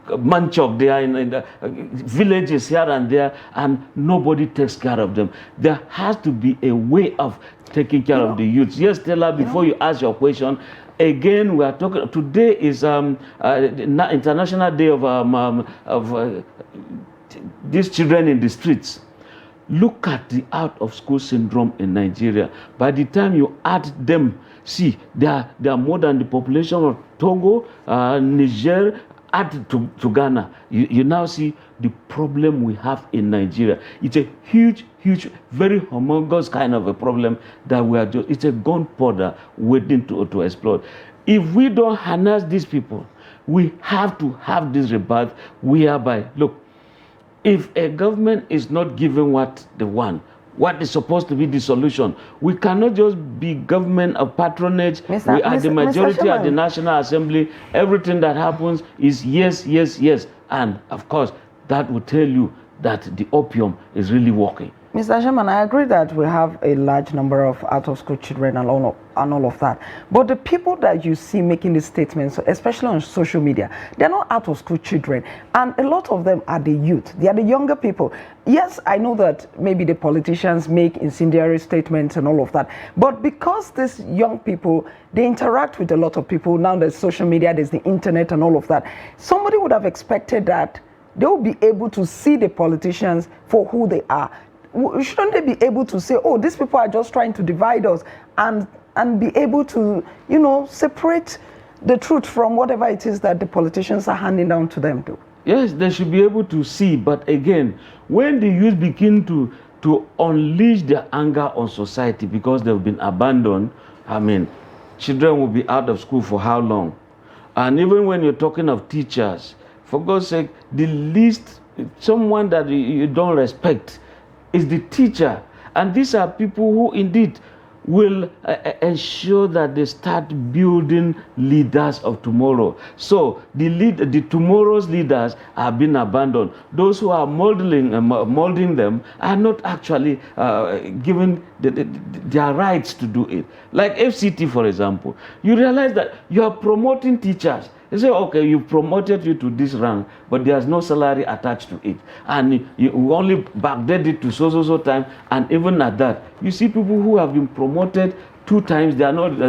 Manchok, they are in villages here and there, and nobody takes care of them. There has to be a way of taking care of the youths. Yes, Stella, before you ask your question, again, we are talking. Today is International Day of these children in the streets. Look at the out of school syndrome in Nigeria. By the time you add them, see, they are more than the population of Togo, Niger, add to Ghana. You now see the problem we have in Nigeria. It's a huge, very humongous kind of a problem that we are just, it's a gunpowder waiting to explode. If we don't harness these people, we have to have this rebirth whereby, look, if a government is not giving what they want, what is supposed to be the solution, we cannot just be government of patronage. We are the majority at the National Assembly. Everything that happens is yes, yes, yes. And of course, that will tell you that the opium is really working. Mr. Chairman, I agree that we have a large number of out-of-school children and all of that. But the people that you see making these statements, especially on social media, they're not out-of-school children. And a lot of them are the youth. They are the younger people. Yes, I know that maybe the politicians make incendiary statements and all of that. But because these young people, they interact with a lot of people. Now there's social media, there's the internet and all of that. Somebody would have expected that they will be able to see the politicians for who they are. Shouldn't they be able to say, oh, these people are just trying to divide us, and be able to, you know, separate the truth from whatever it is that the politicians are handing down to them to? Yes, they should be able to see. But again, when the youth begin to unleash their anger on society because they've been abandoned, I mean, children will be out of school for how long? And even when you're talking of teachers, for God's sake, the least, someone that you don't respect is the teacher. And these are people who indeed will ensure that they start building leaders of tomorrow. So the tomorrow's leaders are being abandoned. Those who are molding them are not actually given their rights to do it. Like FCT, for example, you realize that you are promoting teachers. They say, okay, you promoted you to this rank, but there's no salary attached to it. And you only backdate it to so time. And even at that, you see people who have been promoted 2 times, they are not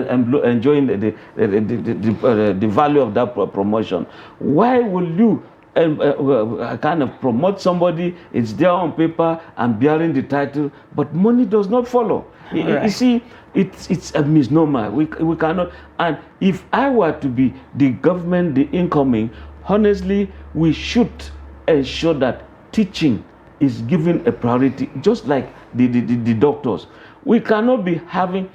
enjoying the value of that promotion. Why will you kind of promote somebody, it's there on paper and bearing the title, but money does not follow. You see, it's a misnomer. We cannot. And if I were to be the government, the incoming, honestly, we should ensure that teaching is given a priority, just like the doctors. We cannot be having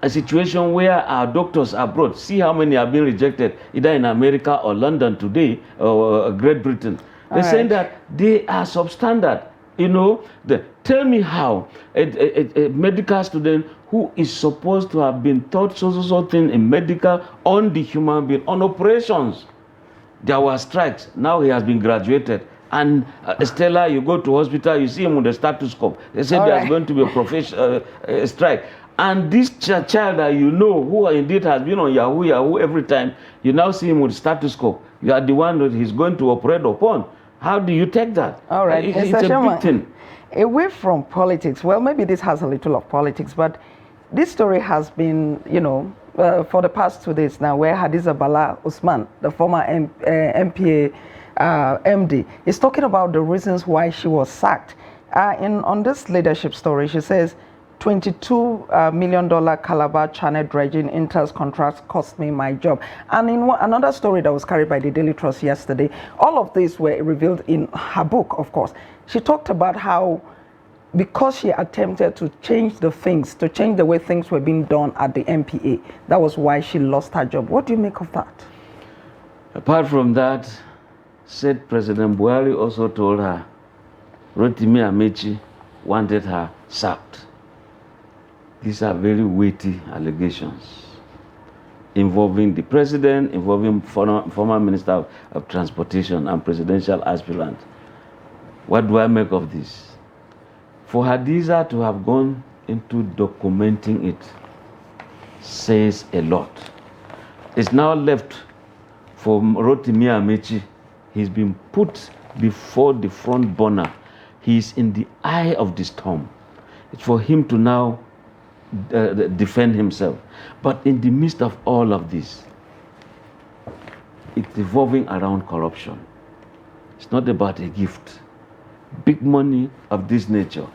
a situation where our doctors abroad, see how many have been rejected, either in America or London today, or Great Britain. They're saying that they are substandard. You know, tell me how a medical student who is supposed to have been taught so thing in medical on the human being, on operations. There were strikes. Now he has been graduated. And Stella, you go to hospital, you see him with the stethoscope. They said there's going to be a strike. And this child that you know, who indeed has been on Yahoo every time, you now see him with stethoscope. You are the one that he's going to operate upon. How do you take that? All right, it's a big thing. Away from politics, well, maybe this has a little of politics, but this story has been, you know, for the past 2 days now, where Hadiza Bala Usman, the former MPA MD, is talking about the reasons why she was sacked. On this leadership story, she says, $22 million Calabar Channel dredging Intel's contract cost me my job. And in another story that was carried by the Daily Trust yesterday, all of these were revealed in her book, of course. She talked about how, because she attempted to change the things, to change the way things were being done at the MPA, that was why she lost her job. What do you make of that? Apart from that, said President Buhari also told her Rotimi Amechi wanted her sacked. These are very weighty allegations involving the president, involving former Minister of Transportation and presidential aspirant. What do I make of this? For Hadiza to have gone into documenting it says a lot. It's now left for Rotimi Amechi. He's been put before the front burner. He's in the eye of the storm. It's for him to now defend himself. But in the midst of all of this, it's evolving around corruption. It's not about a gift. Big money of this nature.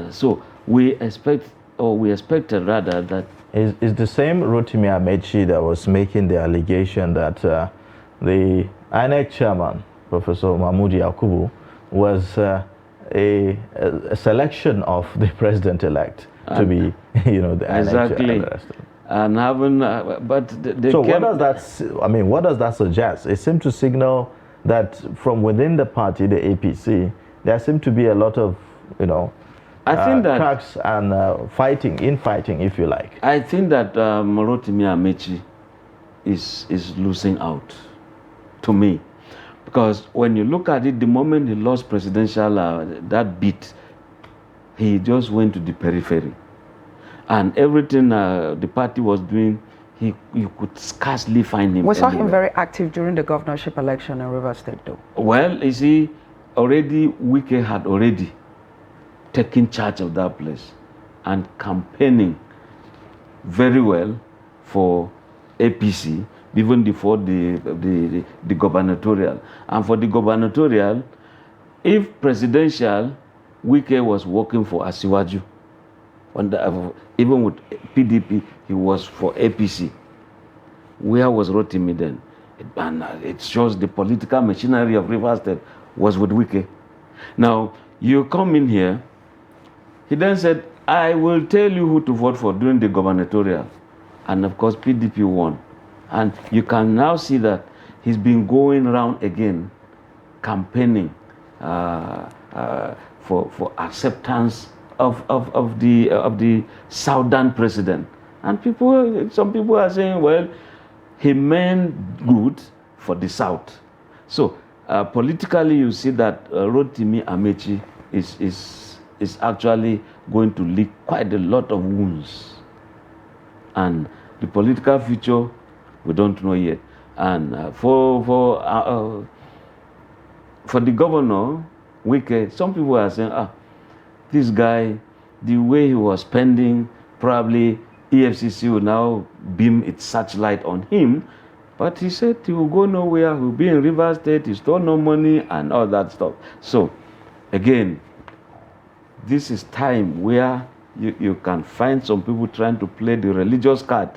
So we expected rather that... Is the same Rotimi Amechi that was making the allegation that the INEC chairman, Professor Mahmoud Yakubu, was a selection of the president-elect to be, you know, the exactly. And having, but so what does that? I mean, what does that suggest? It seems to signal that from within the party, the APC, there seem to be a lot of, you know, I think that cracks and infighting, if you like. I think that Rotimi Amechi is losing out, to me, because when you look at it, the moment he lost presidential that bit, he just went to the periphery, and everything the party was doing, you could scarcely find him. We saw him very active during the governorship election in Rivers State, though. Well, you see, already Wike had already taken charge of that place and campaigning very well for APC, even before the gubernatorial. And for the gubernatorial, if presidential, Wike was working for Asiwaju. Even with PDP, he was for APC. Where was Rotimi then? It shows the political machinery of Rivers State was with Wike. Now, you come in here, he then said, I will tell you who to vote for during the gubernatorial. And of course, PDP won. And you can now see that he's been going around again, campaigning for acceptance of the Southern president. And some people are saying, well, he meant good for the South. So politically, you see that Rotimi Amechi is actually going to lick quite a lot of wounds. And the political future, we don't know yet. And for the governor, Wike, some people are saying, this guy, the way he was spending, probably EFCC will now beam its searchlight on him But he said he will go nowhere, he will be in River State, he stole no money and all that stuff. So, again, this is time where you can find some people trying to play the religious card.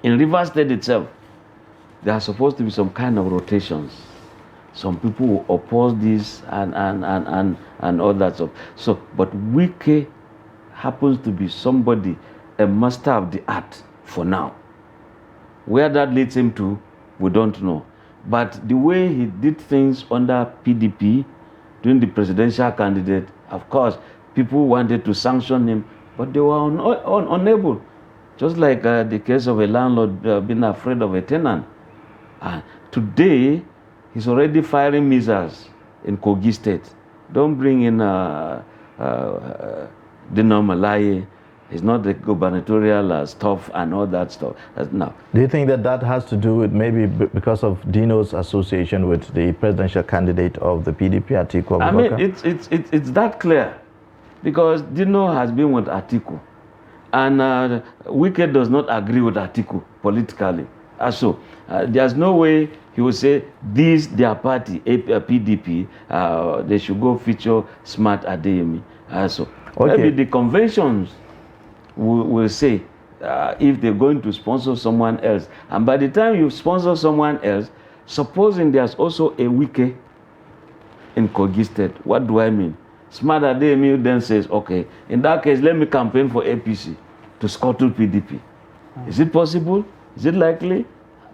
In River State itself, there are supposed to be some kind of rotations. Some people will oppose this and all that stuff. So, but Wike happens to be somebody, a master of the art for now. Where that leads him to, we don't know. But the way he did things under PDP, during the presidential candidate, of course, people wanted to sanction him, but they were unable. Just like the case of a landlord being afraid of a tenant. Today, he's already firing missiles in Kogi State. Don't bring in Dino Malaye. It's not the gubernatorial stuff and all that stuff. No. Do you think that has to do with maybe because of Dino's association with the presidential candidate of the PDP, Atiku Abubakar? I mean, it's that clear, because Dino has been with Atiku, and Wike does not agree with Atiku politically. So there's no way he will say their party, PDP, they should go feature Smart Adeyemi. So maybe the conventions will say if they're going to sponsor someone else. And by the time you sponsor someone else, supposing there's also a Wike in Kogi State, what do I mean? Smart Adeyemi then says, okay, in that case, let me campaign for APC to scuttle PDP. Is it possible? Is it likely?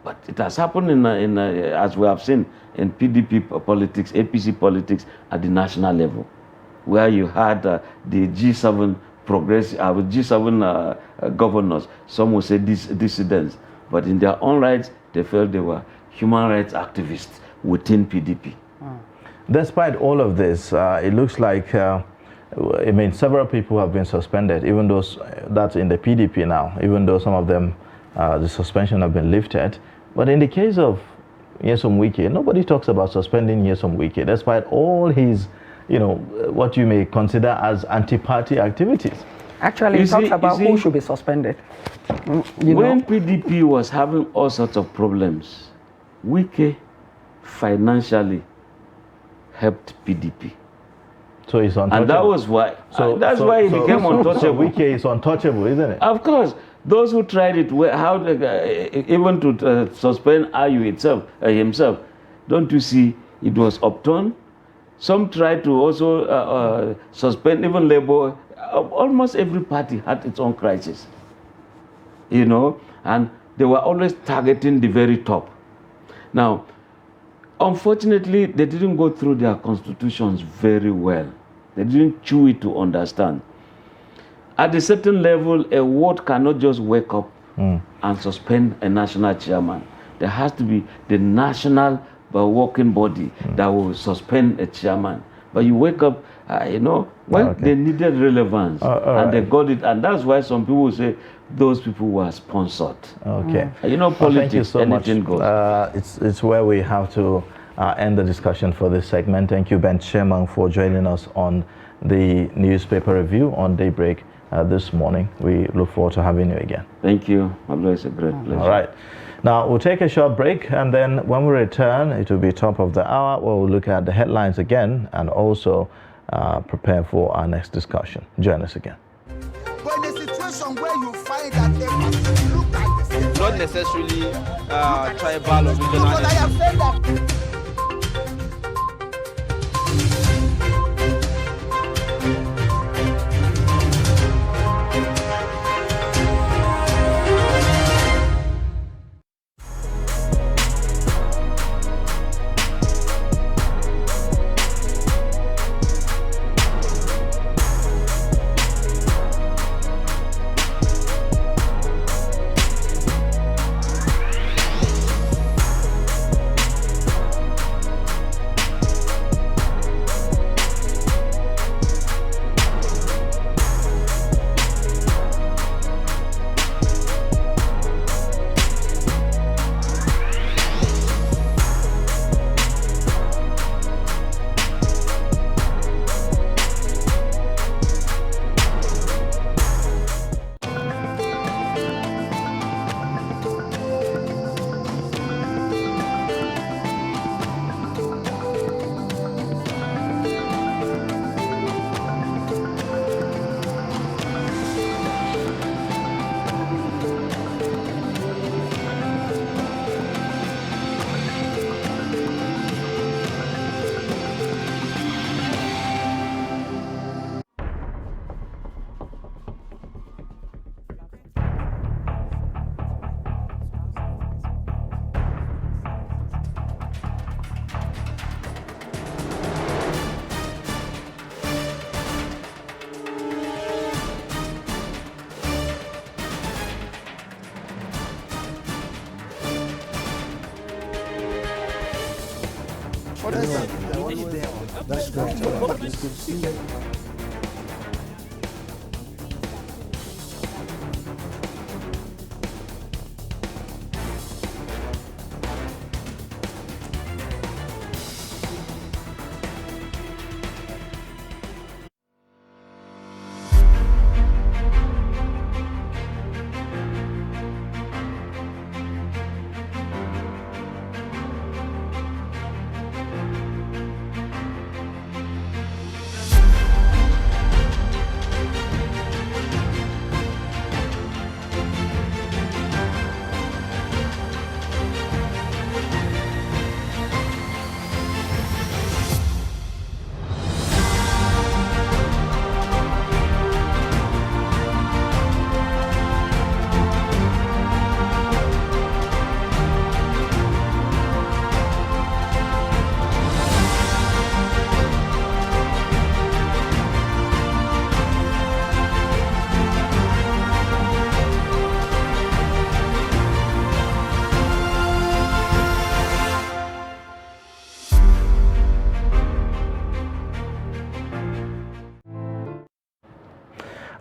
But it has happened as we have seen in PDP politics, APC politics at the national level, where you had the G7 progressive, G7 governors. Some will say dissidents, but in their own rights, they felt they were human rights activists within PDP. Despite all of this, it looks like, several people have been suspended, even those that's in the PDP now, even though some of them, the suspension have been lifted. But in the case of Nyesom Wike, nobody talks about suspending Nyesom Wike, despite all his, what you may consider as anti-party activities. Actually, he talks about who should be suspended. When PDP was having all sorts of problems, Wike financially helped PDP. So he's untouchable. And that was why. That's why he became untouchable. So Wike is untouchable, isn't it? Of course. Those who tried it, even to suspend Ayu himself, don't you see it was upturned? Some tried to also suspend even Labour. Almost every party had its own crisis, and they were always targeting the very top. Now, unfortunately, they didn't go through their constitutions very well. They didn't chew it to understand. At a certain level, a ward cannot just wake up and suspend a national chairman. There has to be the national working body that will suspend a chairman. But you wake up, they needed relevance, and they got it. And that's why some people say those people were sponsored. Okay. Politics, thank you so much. Goes. It's where we have to end the discussion for this segment. Thank you, Ben Sherman, for joining us on the newspaper review on Daybreak this morning. We look forward to having you again. Thank you. Always a great pleasure. All right. Now, we'll take a short break, and then when we return, it will be top of the hour, where we'll look at the headlines again and also prepare for our next discussion. Join us again. But in a situation where you find that look at the not necessarily tribal or regional. I have said that. That's great. That's good to see.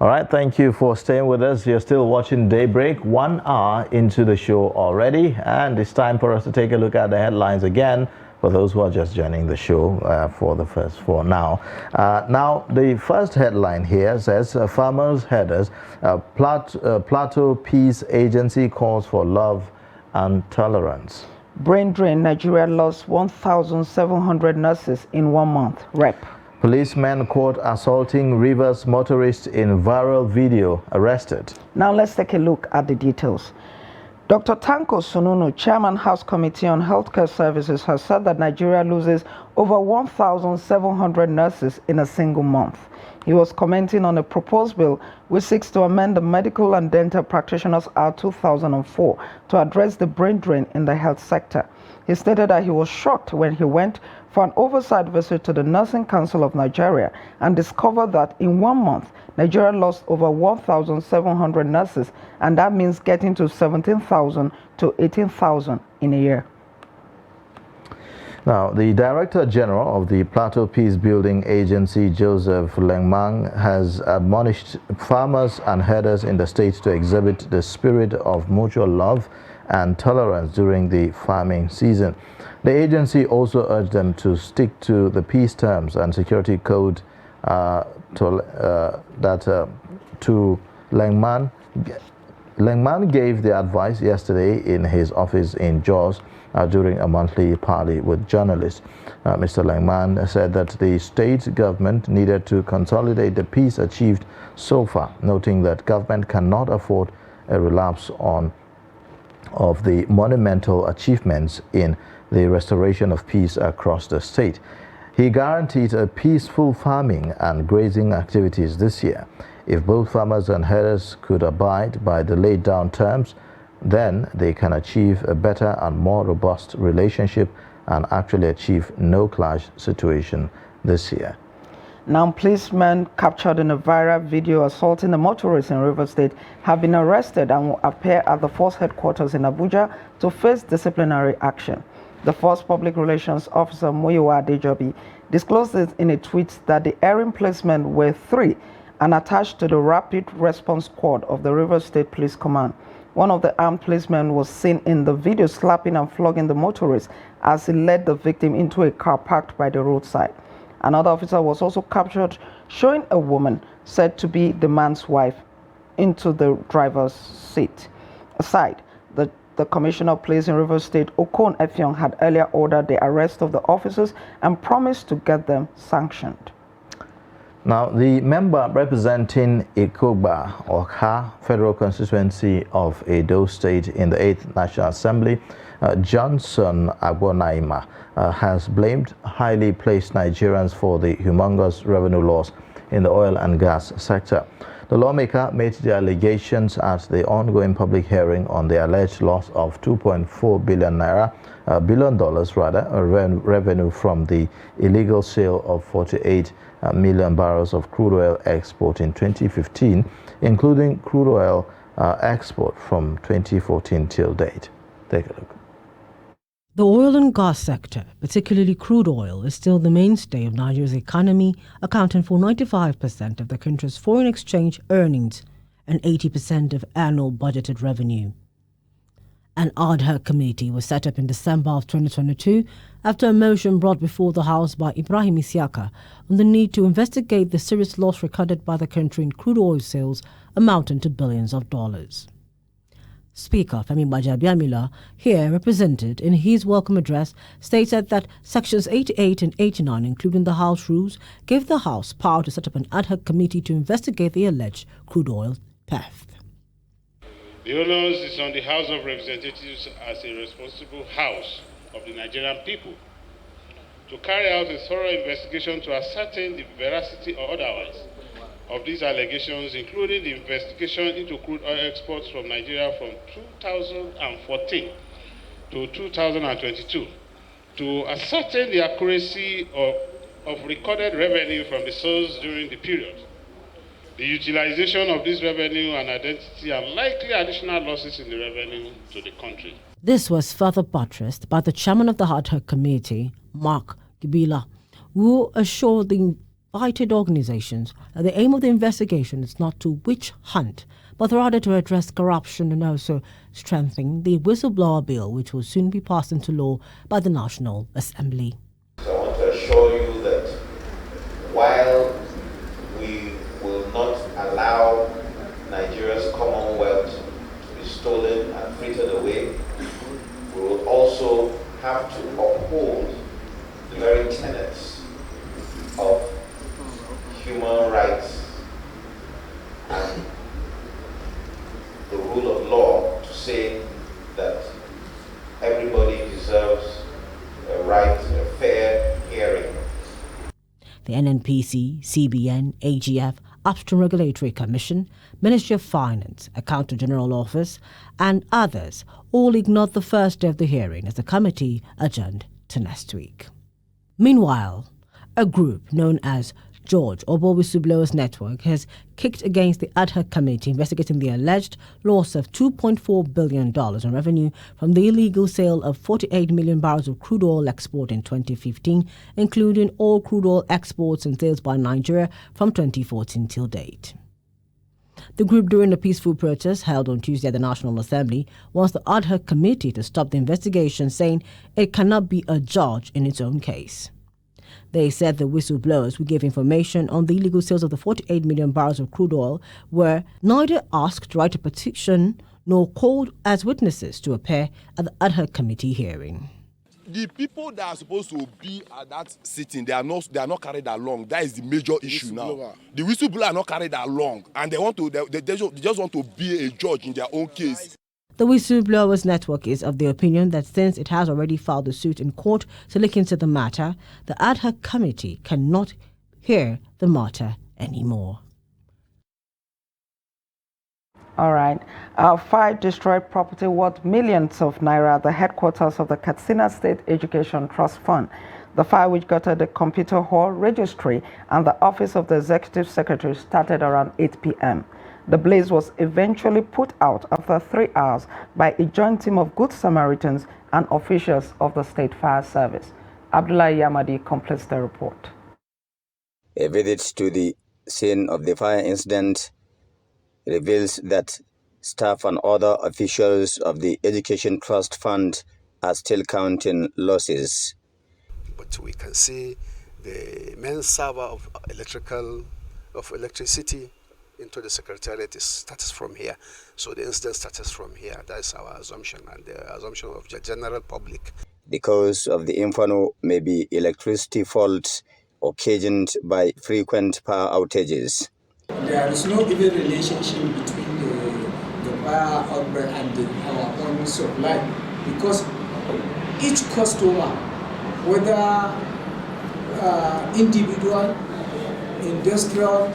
All right, thank you for staying with us. You're still watching Daybreak, 1 hour into the show already, and it's time for us to take a look at the headlines again for those who are just joining the show for now. Now, the first headline here says, Farmers Headers, Plateau Peace Agency calls for love and tolerance. Brain drain, Nigeria lost 1,700 nurses in 1 month. Rep. Policemen caught assaulting Rivers motorist in viral video arrested. Now let's take a look at the details. Dr. Tanko Sununu, Chairman House Committee on Healthcare Services, has said that Nigeria loses over 1,700 nurses in a single month. He was commenting on a proposed bill which seeks to amend the Medical and Dental Practitioners Act 2004 to address the brain drain in the health sector. He stated that he was shocked when he went for an oversight visit to the Nursing Council of Nigeria and discovered that in 1 month, Nigeria lost over 1,700 nurses, and that means getting to 17,000 to 18,000 in a year. Now, the Director General of the Plateau Peace Building Agency, Joseph Lengmang, has admonished farmers and herders in the state to exhibit the spirit of mutual love and tolerance during the farming season. The agency also urged them to stick to the peace terms and security code to Lengman. Lengman gave the advice yesterday in his office in Jos during a monthly parley with journalists. Mr. Lengman said that the state government needed to consolidate the peace achieved so far, noting that government cannot afford a relapse of the monumental achievements in the restoration of peace across the state. He guaranteed a peaceful farming and grazing activities this year. If both farmers and herders could abide by the laid down terms, then they can achieve a better and more robust relationship and actually achieve no clash situation this year. Now, policemen captured in a viral video assaulting a motorist in Rivers State have been arrested and will appear at the force headquarters in Abuja to face disciplinary action. The Force Public Relations Officer, Muyiwa Adejobi, disclosed it in a tweet that the erring policemen were 3 and attached to the Rapid Response Squad of the Rivers State Police Command. One of the armed policemen was seen in the video slapping and flogging the motorist as he led the victim into a car parked by the roadside. Another officer was also captured showing a woman said to be the man's wife into the driver's seat. Aside, the Commissioner of Police in Rivers State, Okon Effiong, had earlier ordered the arrest of the officers and promised to get them sanctioned. Now, the member representing Ikogba, Okha Federal Constituency of Edo State in the 8th National Assembly, Johnson Agbonaima, has blamed highly placed Nigerians for the humongous revenue loss in the oil and gas sector. The lawmaker made the allegations at the ongoing public hearing on the alleged loss of $2.4 billion revenue from the illegal sale of 48 million barrels of crude oil export in 2015, including crude oil export from 2014 till date. Take a look. The oil and gas sector, particularly crude oil, is still the mainstay of Nigeria's economy, accounting for 95% of the country's foreign exchange earnings and 80% of annual budgeted revenue. An ad hoc committee was set up in December of 2022 after a motion brought before the House by Ibrahim Isiaka on the need to investigate the serious loss recorded by the country in crude oil sales amounting to billions of dollars. Speaker Femi Gbajabiamila, here represented in his welcome address, stated that Sections 88 and 89, including the House rules, gave the House power to set up an ad hoc committee to investigate the alleged crude oil theft. The onus is on the House of Representatives as a responsible house of the Nigerian people to carry out a thorough investigation to ascertain the veracity or otherwise of these allegations, including the investigation into crude oil exports from Nigeria from 2014 to 2022, to ascertain the accuracy of recorded revenue from the source during the period, the utilization of this revenue and identity and likely additional losses in the revenue to the country. This was further buttressed by the chairman of the ad hoc committee, Mark Gibila, who assured the invited organizations that the aim of the investigation is not to witch hunt, but rather to address corruption and also strengthen the whistleblower bill, which will soon be passed into law by the National Assembly. So I want to assure you that while we will not allow Nigeria's commonwealth to be stolen and frittered away, we will also have to uphold the very tenets of human rights and the rule of law to say that everybody deserves a right to a fair hearing. The NNPC, CBN, AGF, Upstream Regulatory Commission, Ministry of Finance, Accountant General Office, and others all ignored the first day of the hearing as the committee adjourned to next week. Meanwhile, a group known as George Obo Whistleblowers Network has kicked against the ad hoc committee investigating the alleged loss of $2.4 billion in revenue from the illegal sale of 48 million barrels of crude oil export in 2015, including all crude oil exports and sales by Nigeria from 2014 till date. The group, during a peaceful protest held on Tuesday at the National Assembly, wants the ad hoc committee to stop the investigation, saying it cannot be a judge in its own case. They said the whistleblowers who gave information on the illegal sales of the 48 million barrels of crude oil were neither asked to write a petition nor called as witnesses to appear at the ad hoc committee hearing. The people that are supposed to be at that sitting, they are not carried along. That is the major issue now. The whistleblowers are not carried along, and they just want to be a judge in their own case. The Whistleblowers Network is of the opinion that since it has already filed a suit in court to look into the matter, the ad hoc committee cannot hear the matter anymore. All right. Fire destroyed property worth millions of naira at the headquarters of the Katsina State Education Trust Fund. The fire, which gutted the computer hall, registry, and the office of the executive secretary, started around 8 p.m. The blaze was eventually put out after 3 hours by a joint team of Good Samaritans and officials of the State Fire Service. Abdullah Yamadi completes the report. A visit to the scene of the fire incident reveals that staff and other officials of the Education Trust Fund are still counting losses. But we can see the main server of electricity into the secretariat starts from here. So the incident starts from here. That's our assumption and the assumption of the general public. Because of the inferno may be electricity faults occasioned by frequent power outages. There is no even relationship between the fire outbreak and our own supply, because each customer, whether individual, industrial,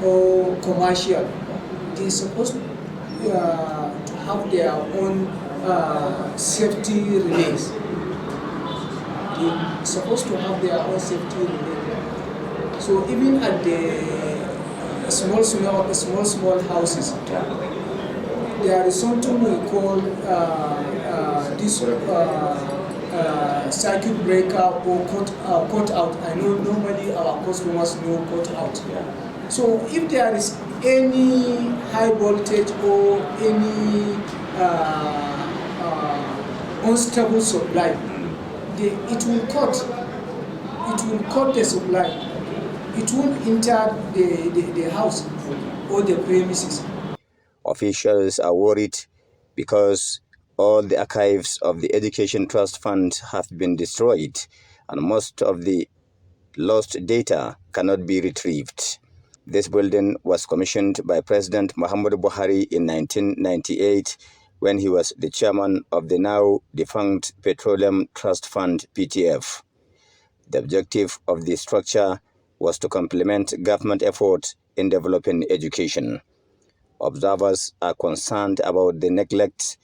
or commercial, they're supposed to have their own safety relays. They're supposed to have their own safety relays. So even at the small houses, there is something we call this circuit breaker or cut out. I know normally our customers know cut out. So if there is any high voltage or any unstable supply, it will cut the supply. It won't enter the house or the premises. Officials are worried because all the archives of the Education Trust Fund have been destroyed and most of the lost data cannot be retrieved. This building was commissioned by President Muhammadu Buhari in 1998 when he was the chairman of the now defunct Petroleum Trust Fund (PTF). The objective of the structure was to complement government efforts in developing education. Observers are concerned about the neglect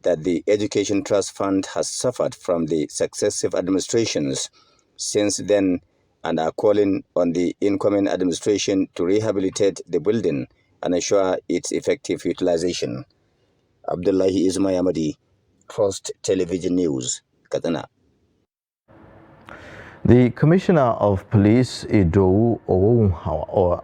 that the Education Trust Fund has suffered from the successive administrations since then and are calling on the incoming administration to rehabilitate the building and ensure its effective utilization. Abdullahi Ismayamadi, Trust Television News, Katana. The Commissioner of Police, Ido Owohunwa,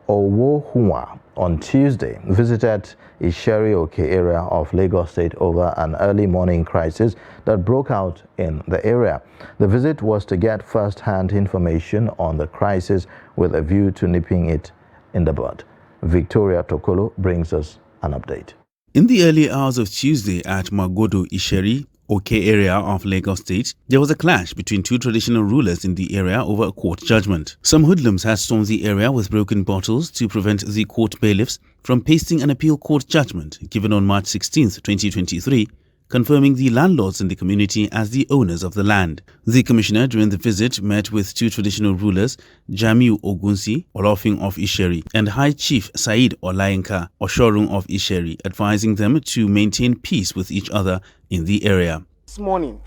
on Tuesday visited Isheri-Oke area of Lagos State over an early morning crisis that broke out in the area. The visit was to get first-hand information on the crisis with a view to nipping it in the bud. Victoria Tokolo brings us an update. In the early hours of Tuesday at Magodo Isheri, Oke area of Lagos State, there was a clash between two traditional rulers in the area over a court judgment. Some hoodlums had stormed the area with broken bottles to prevent the court bailiffs from pasting an appeal court judgment given on March 16, 2023, confirming the landlords in the community as the owners of the land. The commissioner during the visit met with two traditional rulers, Jamiu Ogunsi, Olofin of Isheri, and High Chief Said Olainka, Oshorun of Isheri, advising them to maintain peace with each other in the area. This morning,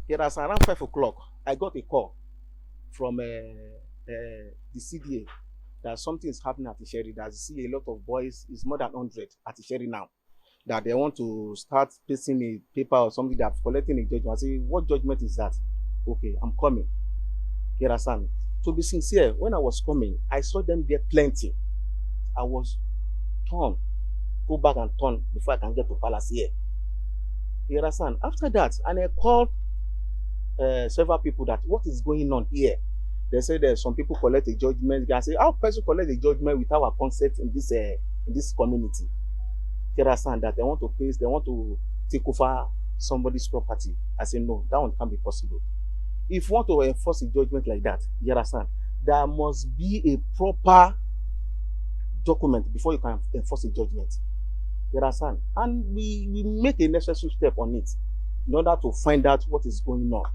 it was around 5 o'clock, I got a call from the CDA that something is happening at Isheri, that you see a lot of boys, it's more than 100 at Isheri now, that they want to start pasting a paper or something, that's collecting a judgment. I say, what judgment is that? Okay, I'm coming. Kerasan. To be sincere, when I was coming, I saw them there plenty. I was torn, go back and turn before I can get to Palace here. Kerasan. After that, and I called several people that what is going on here. They said that some people collect a judgment. I say, how person collect a judgment without our consent in this community? Kerasan, that they want to place, they want to take over somebody's property. I say, no, that one can't be possible. If you want to enforce a judgment like that, Kerasan, there must be a proper document before you can enforce a judgment. Kerasan, and we make a necessary step on it in order to find out what is going on.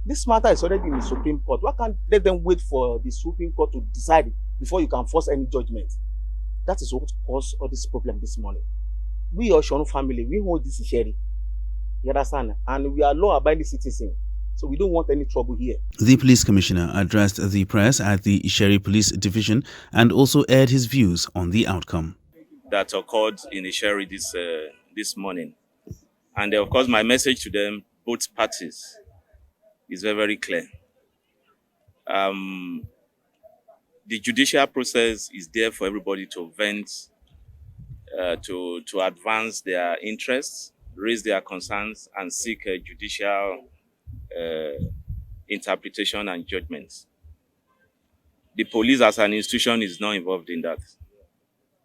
This matter is already in the Supreme Court. Why can't let them wait for the Supreme Court to decide before you can force any judgment? That is what caused all this problem this morning. We Oshonu family, we hold this Isheri, and we are law-abiding citizens, so we don't want any trouble here. The police commissioner addressed the press at the Isheri Police Division and also aired his views on the outcome. That occurred in Isheri this morning. And of course, my message to them, both parties, is very, very clear. The judicial process is there for everybody to vent, to advance their interests, raise their concerns, and seek a judicial interpretation and judgments. The police as an institution is not involved in that.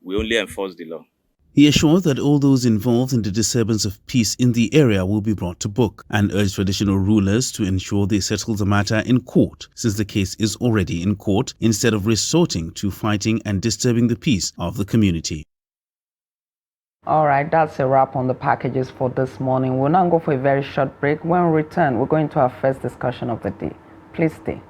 We only enforce the law. He assured that all those involved in the disturbance of peace in the area will be brought to book and urged traditional rulers to ensure they settle the matter in court, since the case is already in court, instead of resorting to fighting and disturbing the peace of the community. All right, that's a wrap on the packages for this morning. We'll now go for a very short break. When we return, we're going to our first discussion of the day. Please stay.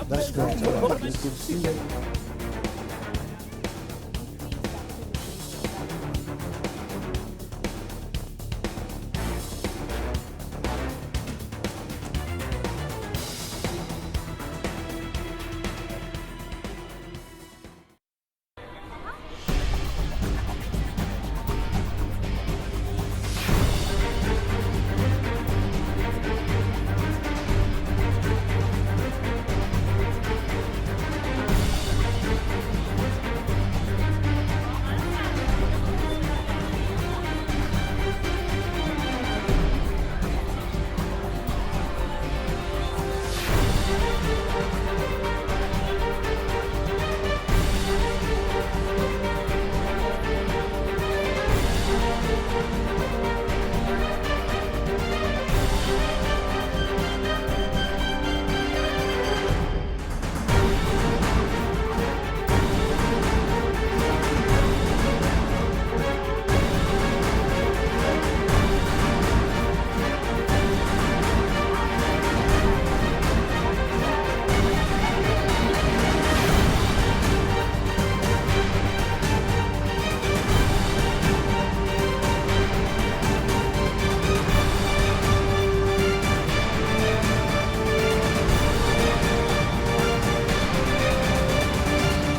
That's great.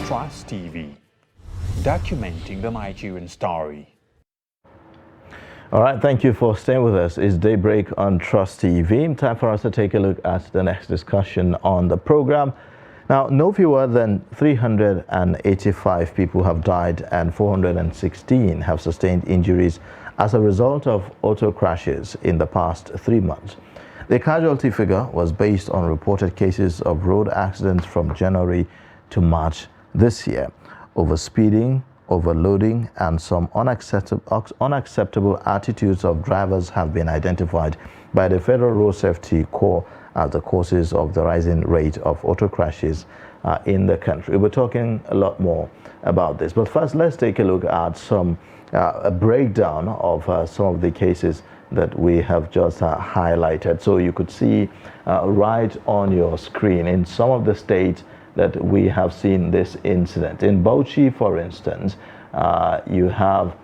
Trust TV, documenting the Nigerian story. All right, thank you for staying with us. It's Daybreak on Trust TV. Time for us to take a look at the next discussion on the program. Now, no fewer than 385 people have died and 416 have sustained injuries as a result of auto crashes in the past 3 months. The casualty figure was based on reported cases of road accidents from January to March this year. Overspeeding, overloading, and some unacceptable attitudes of drivers have been identified by the Federal Road Safety Corps as the causes of the rising rate of auto crashes in the country. We're talking a lot more about this, but first let's take a look at a breakdown of some of the cases that we have just highlighted. So you could see right on your screen in some of the states that we have seen this incident. In Bauchi, for instance, you have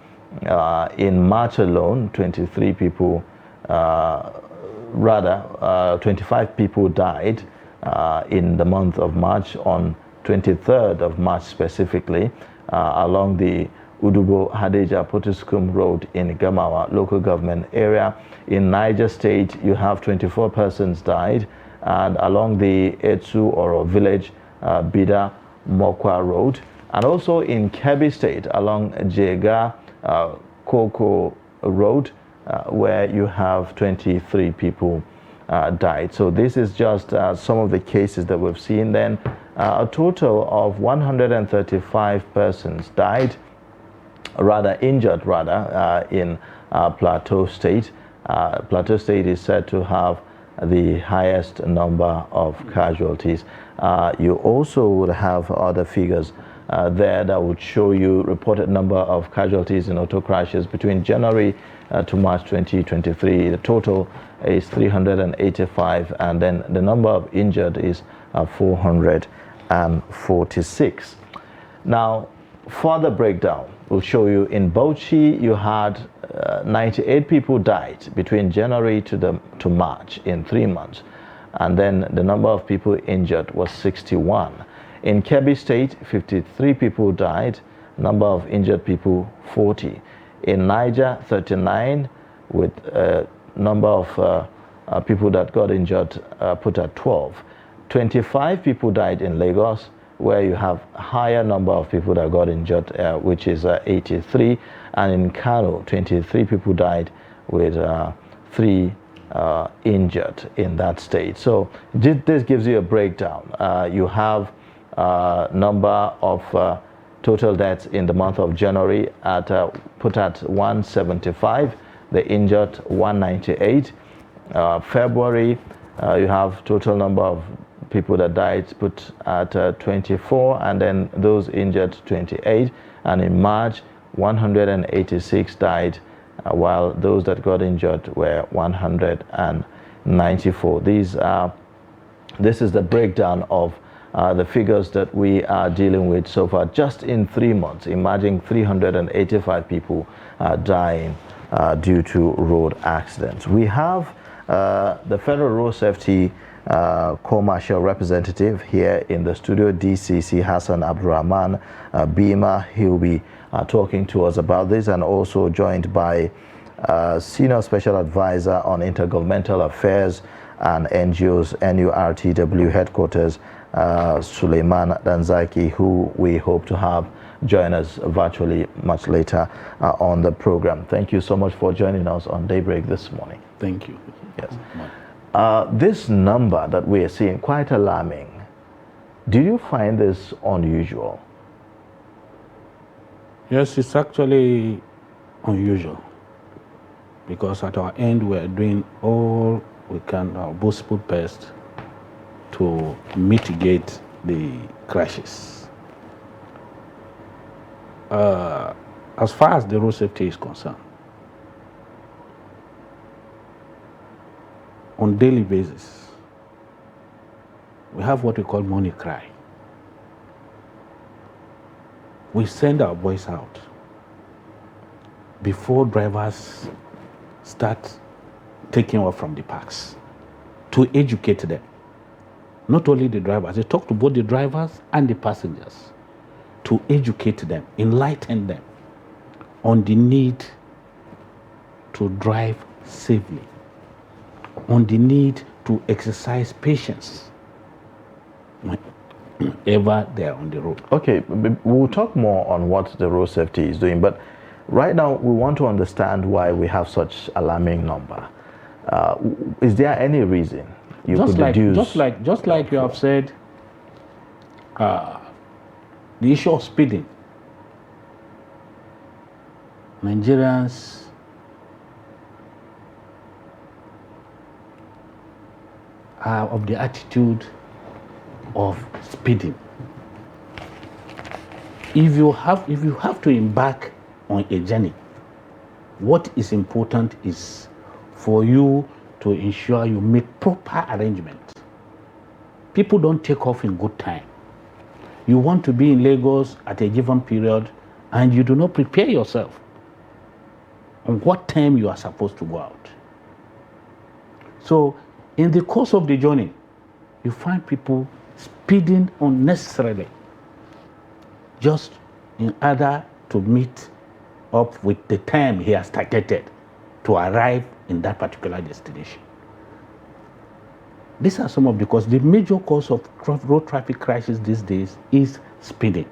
in March alone 23 people, 25 people died in the month of March, on 23rd of March specifically, along the Udugo Hadeja Potiskum Road in Gamawa local government area. In Niger State, you have 24 persons died, and along the Etsu Oro village, Bida Mokwa Road, and also in Kebbi State along Jega Koko Road, where you have 23 people died. So this is just some of the cases that we've seen. Then a total of 135 persons died, injured in Plateau State. Plateau State is said to have the highest number of casualties. You also would have other figures there that would show you reported number of casualties in auto crashes between January to March 2023. The total is 385, and then the number of injured is 446. Now, further breakdown will show you in Bauchi you had 98 people died between January to March in 3 months, and then the number of people injured was 61. In Kebbi State, 53 people died, number of injured people 40. In Niger, 39, with number of people that got injured put at 12. 25 people died in Lagos, where you have higher number of people that got injured, which is 83. And in Kano, 23 people died with 3 injured in that state. So this gives you a breakdown. You have number of total deaths in the month of January put at 175, the injured 198. February, you have total number of people that died put at 24, and then those injured 28. And in March, 186 died, while those that got injured were 194. These are This is the breakdown of the figures that we are dealing with so far. Just in 3 months, imagine 385 people dying due to road accidents. We have the Federal Road Safety Commercial Representative here in the studio, DCC Hassan Abdurrahman Bima. He'll be talking to us about this, and also joined by Senior Special Advisor on Intergovernmental Affairs and NGOs, NURTW Headquarters, Suleiman Danzaki, who we hope to have join us virtually much later on the program. Thank you so much for joining us on Daybreak this morning. Thank you. Yes. This number that we are seeing, quite alarming. Do you find this unusual? Yes, it's actually unusual, because at our end we are doing all we can, our possible best, to mitigate the crashes. As far as the road safety is concerned, on daily basis, we have what we call money cry. We send our boys out before drivers start taking off from the parks to educate them. Not only the drivers, they talk to both the drivers and the passengers to educate them, enlighten them on the need to drive safely, on the need to exercise patience whenever they are on the road. Okay, we'll talk more on what the road safety is doing, but right now we want to understand why we have such alarming number. Is there any reason you could deduce? Just like you have said, the issue of speeding. Nigerians are of the attitude of speeding. If you have to embark on a journey, what is important is for you to ensure you make proper arrangements. People don't take off in good time. You want to be in Lagos at a given period, and you do not prepare yourself on what time you are supposed to go out. So in the course of the journey, you find people speeding unnecessarily just in order to meet up with the time he has targeted to arrive in that particular destination. These are some of the causes. The major cause of road traffic crashes these days is speeding.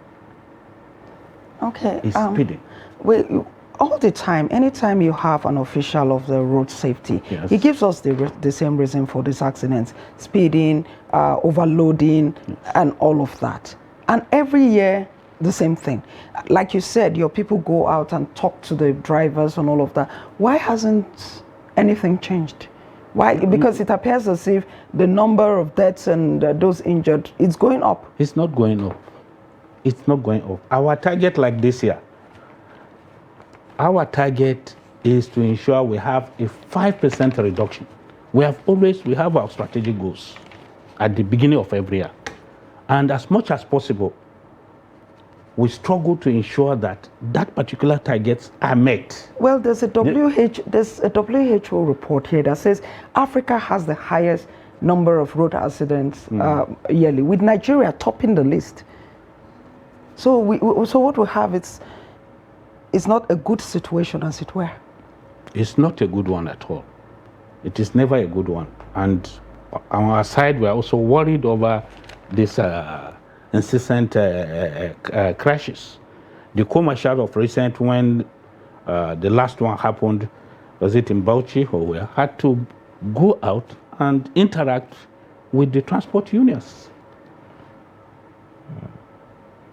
Okay. It's speeding. All the time, anytime you have an official of the road safety, yes, he gives us the same reason for these accidents: speeding, overloading, yes, and all of that. And every year, the same thing. Like you said, your people go out and talk to the drivers and all of that. Why hasn't anything changed? Why? Because it appears as if the number of deaths and those injured is going up. It's not going up. It's not going up. Our target, like this year, our target is to ensure we have a 5% reduction. We have our strategic goals at the beginning of every year. And as much as possible, we struggle to ensure that particular targets are met. Well, there's a WHO report here that says Africa has the highest number of road accidents yearly, with Nigeria topping the list. So what we have is not a good situation, as it were. It's not a good one at all. It is never a good one. And on our side, we are also worried over this incessant crashes. The commercial of recent, when the last one happened, was it in Bauchi, where we had to go out and interact with the transport unions,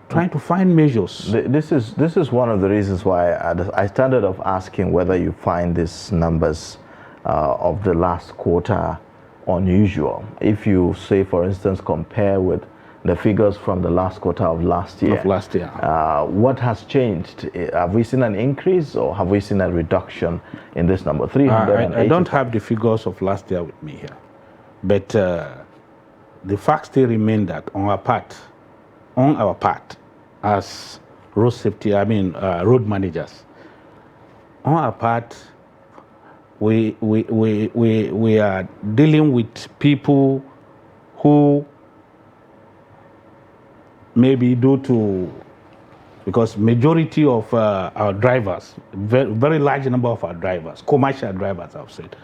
trying to find measures. This is one of the reasons why I started off asking whether you find these numbers of the last quarter unusual. If you say, for instance, compare with the figures from the last quarter of last year. What has changed? Have we seen an increase, or have we seen a reduction in this number? 380. I don't have the figures of last year with me here, but the fact still remains that on our part, as road safety, road managers, on our part, we are dealing with people who maybe due to, because majority of our drivers, very large number of our drivers, commercial drivers, I've said,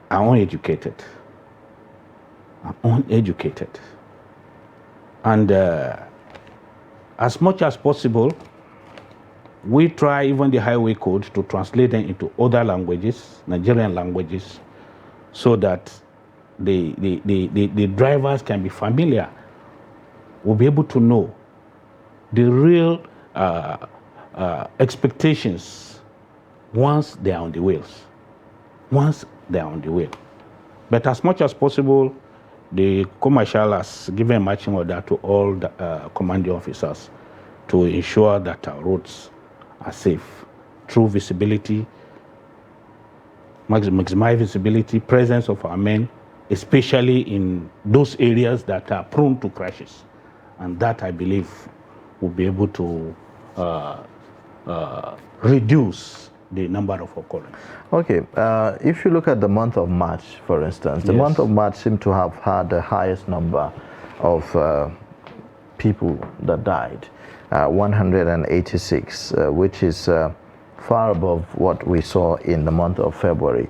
are uneducated. And as much as possible, we try even the highway code to translate them into other languages, Nigerian languages, so that the drivers can be familiar, will be able to know the real expectations once they are on the wheels. But as much as possible, the commercial has given a marching order to all the commanding officers to ensure that our roads are safe through visibility, maximize visibility, presence of our men, especially in those areas that are prone to crashes. And that, I believe, will be able to reduce the number of occurrences. Okay, if you look at the month of March, for instance, the month of March seemed to have had the highest number of people that died, 186, which is far above what we saw in the month of February.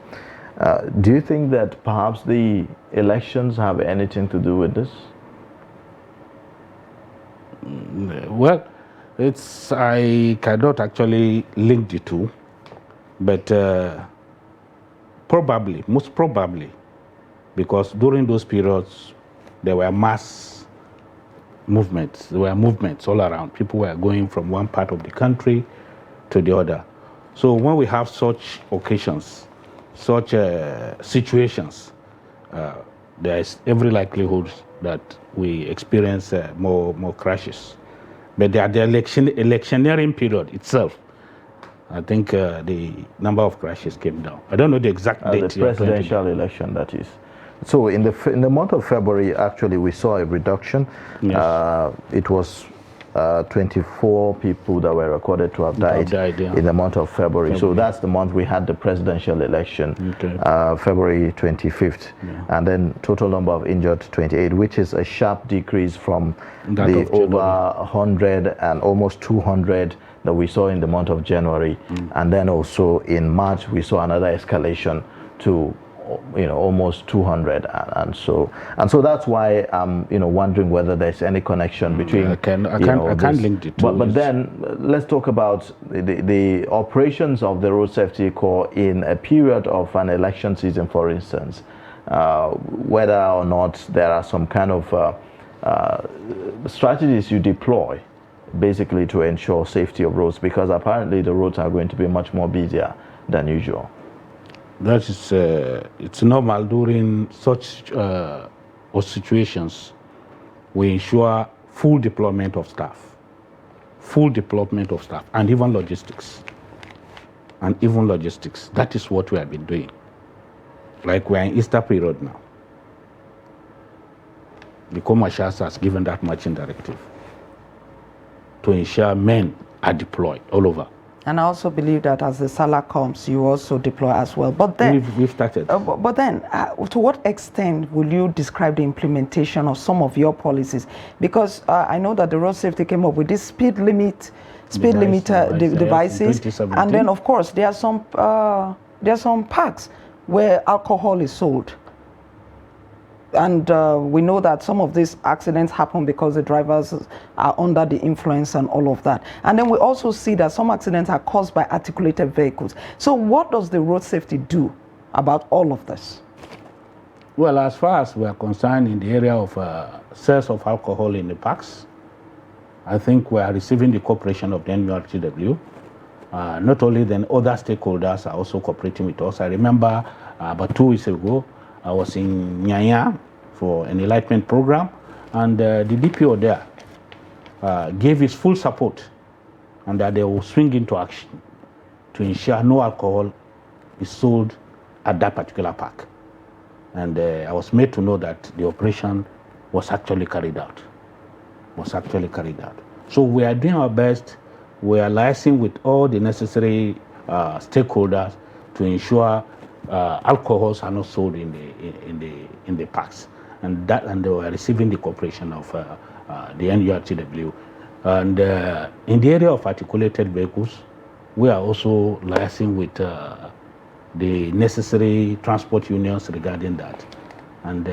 Do you think that perhaps the elections have anything to do with this? Well, I cannot actually link the two, but most probably, because during those periods, there were mass movements. There were movements all around. People were going from one part of the country to the other. So when we have such occasions, such situations, there is every likelihood that we experience more crashes. But the electioneering period itself, I think the number of crashes came down. I don't know the exact date. The presidential election, that is. So in the month of February, actually, we saw a reduction. Yes. It was 24 people that were recorded to have died in the month of February. So that's the month we had the presidential election, February 25th. Yeah. And then total number of injured, 28, which is a sharp decrease from the over 100 and almost 200 that we saw in the month of January. And then also in March, we saw another escalation to almost 200, and so that's why I'm wondering whether there's any connection between. I can't link the two. But then let's talk about the operations of the Road Safety Corps in a period of an election season, for instance, whether or not there are some kind of strategies you deploy basically to ensure safety of roads, because apparently the roads are going to be much more busier than usual. That is, it's normal during such situations. We ensure full deployment of staff, and even logistics. That is what we have been doing. Like we are in Easter period now. The commercials has given that marching directive to ensure men are deployed all over. And I also believe that as the Salah comes, you also deploy as well. But then, we've started. But then, to what extent will you describe the implementation of some of your policies? Because I know that the road safety came up with this speed limiter devices, and then of course there are some parks where alcohol is sold. And we know that some of these accidents happen because the drivers are under the influence and all of that. And then we also see that some accidents are caused by articulated vehicles. So what does the road safety do about all of this? Well, as far as we are concerned in the area of sales of alcohol in the parks, I think we are receiving the cooperation of the NURTW. Not only then, other stakeholders are also cooperating with us. I remember about 2 weeks ago, I was in Nyanya for an enlightenment program, and the DPO there gave his full support, and that they will swing into action to ensure no alcohol is sold at that particular park. And I was made to know that the operation was actually carried out. So we are doing our best. We are liaising with all the necessary stakeholders to ensure alcohols are not sold in the parks, and they are receiving the cooperation of the NURTW. And in the area of articulated vehicles, we are also liaising with the necessary transport unions regarding that. And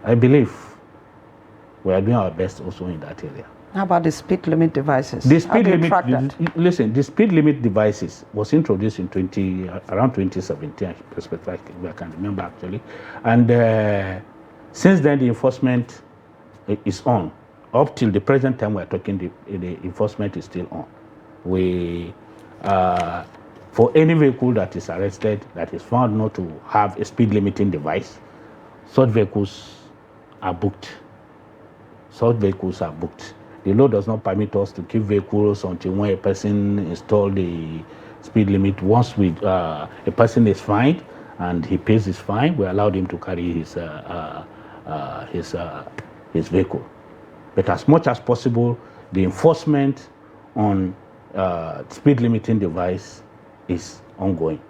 I believe we are doing our best also in that area. How about the speed limit devices? The speed How do you limit, track that? listen, the speed limit devices was introduced in around 2017, I can remember actually. And since then, the enforcement is on. Up till the present time we're talking, the enforcement is still on. We, for any vehicle that is arrested, that is found not to have a speed limiting device, such vehicles are booked. The law does not permit us to keep vehicles until when a person install the speed limit. Once a person is fined and he pays his fine, we allow him to carry his vehicle. But as much as possible, the enforcement on speed limiting device is ongoing.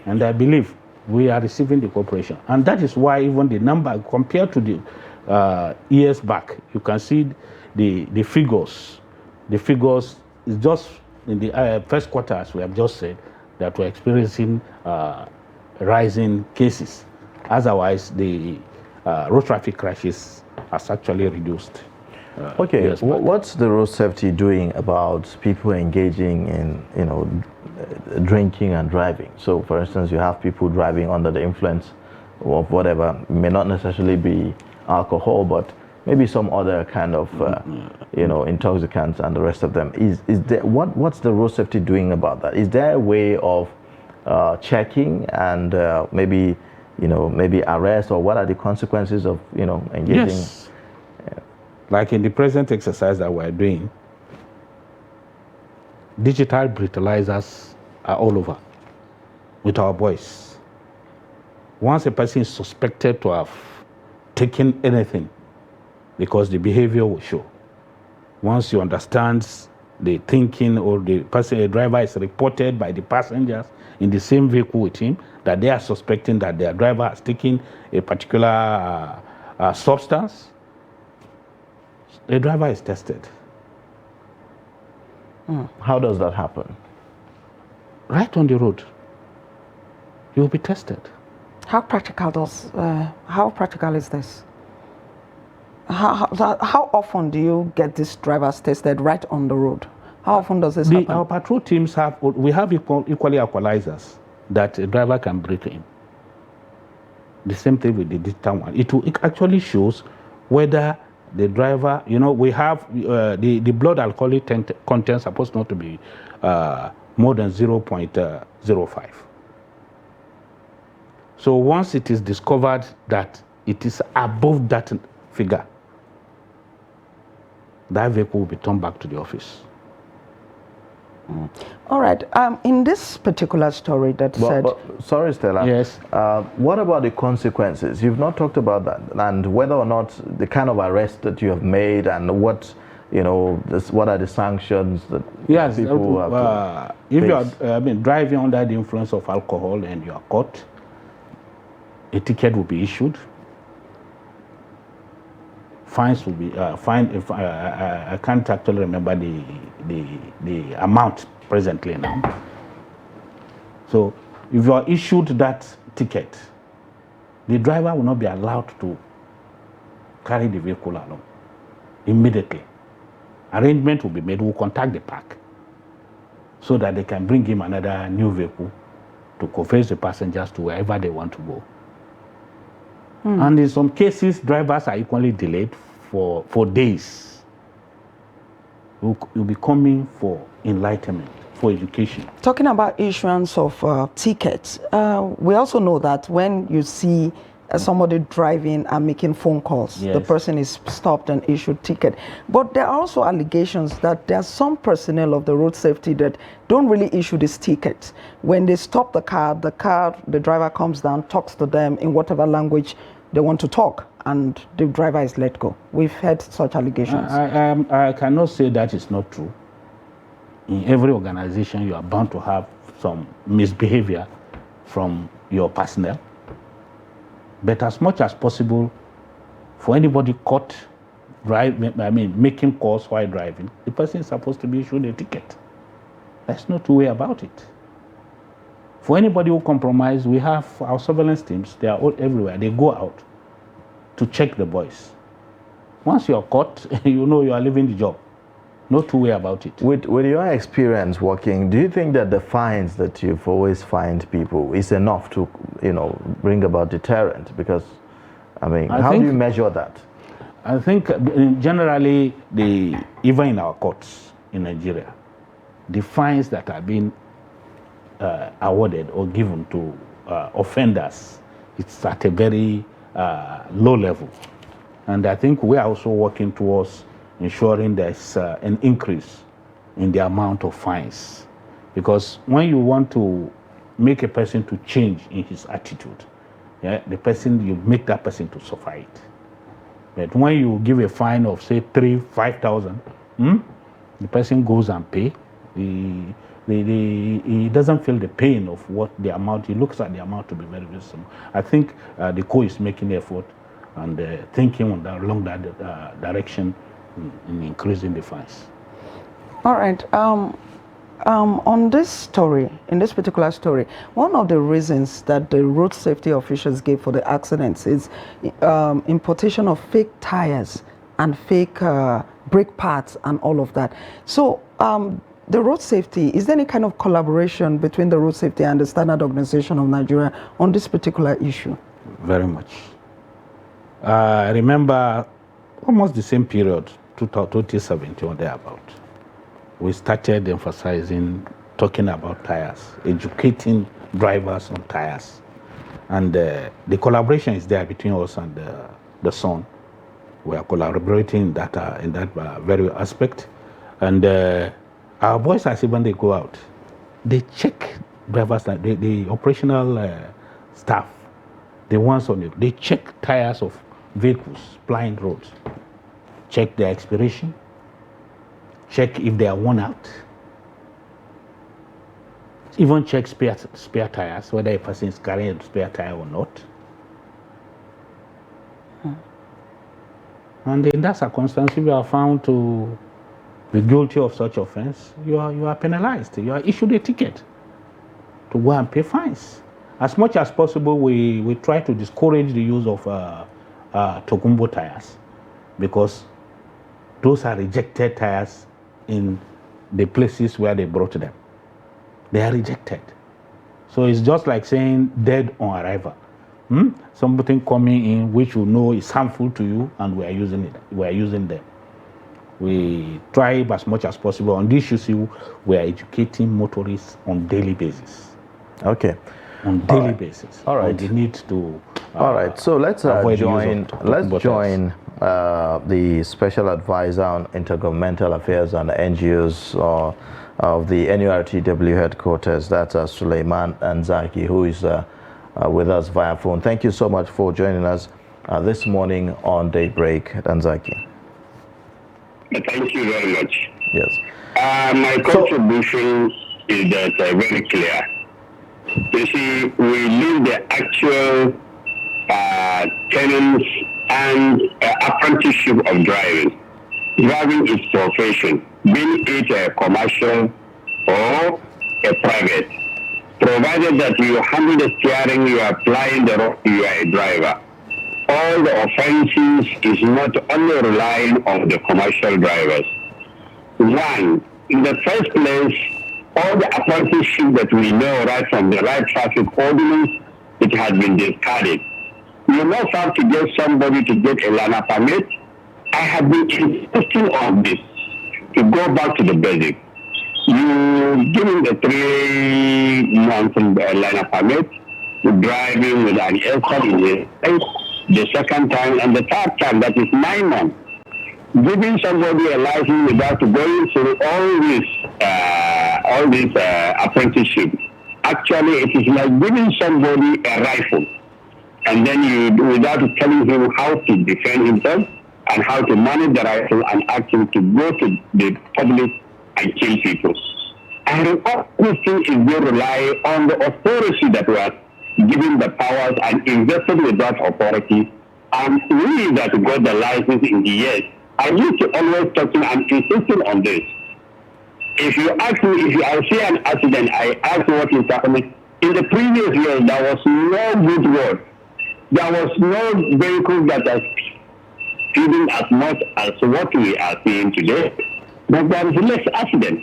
And I believe we are receiving the cooperation. And that is why even the number, compared to the years back, you can see the figures. The figures is just in the first quarter, as we have just said, that we're experiencing rising cases. Otherwise, the road traffic crashes has actually reduced. Okay, what's the road safety doing about people engaging in, drinking and driving? So, for instance, you have people driving under the influence of whatever, may not necessarily be alcohol, but maybe some other kind of, intoxicants and the rest of them. Is there, what's the road safety doing about that? Is there a way of checking and maybe arrest, or what are the consequences of engaging? Yes. Like in the present exercise that we're doing, digital breathalyzers are all over with our boys. Once a person is suspected to have taken anything, because the behavior will show. Once you understand the thinking, or the driver is reported by the passengers in the same vehicle with him that they are suspecting that their driver has taken a particular substance, the driver is tested. How does that happen? Right on the road. You will be tested. How practical is this? How often do you get these drivers tested right on the road? How often does this happen? Our patrol teams have equally equalizers that a driver can break in. The same thing with the digital one. It actually shows whether the driver, we have the blood alcoholic content supposed not to be more than 0.05. So once it is discovered that it is above that figure, that vehicle will be turned back to the office. All right. In this particular story that said... sorry, Stella. Yes. What about the consequences? You've not talked about that, and whether or not the kind of arrest that you have made, and what, what are the sanctions that people have to if you are driving under the influence of alcohol and you are caught, a ticket will be issued. Fines will be I can't actually remember the amount presently now. So if you are issued that ticket, the driver will not be allowed to carry the vehicle along immediately. Arrangement will be made. We'll contact the park so that they can bring him another new vehicle to convey the passengers to wherever they want to go. And in some cases, drivers are equally delayed for days. You'll be coming for enlightenment, for education. Talking about issuance of tickets, we also know that when you see somebody driving and making phone calls. Yes. The person is stopped and issued ticket. But there are also allegations that there are some personnel of the road safety that don't really issue these tickets. When they stop the car, the driver comes down, talks to them in whatever language they want to talk, and the driver is let go. We've heard such allegations. I cannot say that is not true. In every organization, you are bound to have some misbehavior from your personnel. But as much as possible, for anybody caught making calls while driving, the person is supposed to be issued a ticket. There's no two way about it. For anybody who compromise, we have our surveillance teams. They are all everywhere. They go out to check the boys. Once you are caught, you know you are leaving the job. No two way about it. With your experience working, do you think that the fines that you've always fined people is enough to, bring about deterrent? Because, how do you measure that? I think generally, even in our courts in Nigeria, the fines that are being awarded or given to offenders, it's at a very low level. And I think we are also working towards ensuring there's an increase in the amount of fines. Because when you want to make a person to change in his attitude, you make that person to suffer it. But when you give a fine of say 5,000, the person goes and pay. He doesn't feel the pain of what the amount. He looks at the amount to be very, very small. I think the co is making effort and thinking along that direction in increasing the fines. All right. On this story, in this particular story, one of the reasons that the road safety officials gave for the accidents is importation of fake tires and fake brake pads and all of that. So the road safety, is there any kind of collaboration between the road safety and the Standard Organization of Nigeria on this particular issue? Very much. I remember almost the same period, 2017 or thereabout. We started emphasizing, talking about tires, educating drivers on tires. And the collaboration is there between us and the Sun. We are collaborating in that very aspect. And our boys, as even they go out, they check drivers, the operational staff, the ones on it, they check tires of vehicles plying roads, check their expiration, check if they are worn out, even check spare tires, whether a person is carrying a spare tire or not. And in that circumstance, if you are found to be guilty of such offense, you are penalized. You are issued a ticket to go and pay fines. As much as possible, we try to discourage the use of Tokumbo tires, because those are rejected tires in the places where they brought them. They are rejected. So it's just like saying dead on arrival. Something coming in which you know is harmful to you, and we are using it. We are using them. We try as much as possible. On this issue, we are educating motorists on daily basis. Okay. On daily basis. All right. On the need to. All right. So let's join the Special Advisor on Intergovernmental Affairs and NGOs of the NURTW headquarters. That's Suleiman Anzaki, who is with us via phone. Thank you so much for joining us this morning on Daybreak, Anzaki. Thank you very much. Yes. My contribution is that very clear. You see, we leave the actual tenants and apprenticeship of driving. Driving is profession, be it a commercial or a private. Provided that you handle the steering, you are applying the road, you are a driver. All the offenses is not only relying on the commercial drivers. One, in the first place, all the apprenticeship that we know right from the right traffic ordinance, it has been discarded. You must have to get somebody to get a learner permit. I have been insisting on this, to go back to the basic. You give him the 3 months learner permit, driving with an alcohol in his life, the second time, and the third time, that is 9 months. Giving somebody a license without going through all this apprenticeship, actually it is like giving somebody a rifle, and then without telling him how to defend himself and how to manage the rifle and actually to go to the public and kill people. And all these things is they rely on the authority that was given the powers and invested with that authority. And we that got the license in the years, I used to always talking and insisting on this. If you ask me, if I see an accident, I ask what is happening. In the previous years, there was no good road. There was no vehicle that was speeding as much as what we are seeing today. But there is less accident.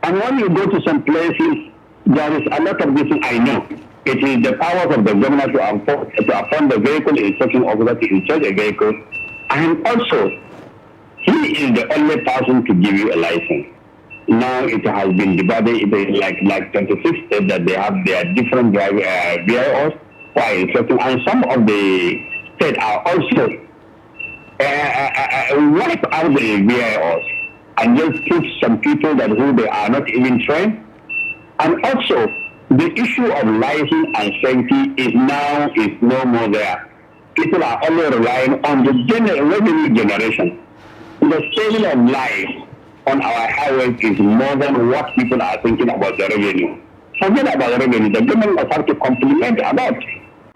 And when you go to some places, there is a lot of this I know. It is the powers of the governor to appoint the vehicle inspection officer to inspect a vehicle. And also, he is the only person to give you a license. Now it has been divided into like 26 states that they have their different VIOs for inspecting. And some of the states are also wipe out the VIOs and just put some people that who they are not even trained. And also, the issue of license and safety is no more there. People are only relying on the revenue generation. The saving of life on our highways is more than what people are thinking about the revenue. Forget about the revenue. The government must have to complement about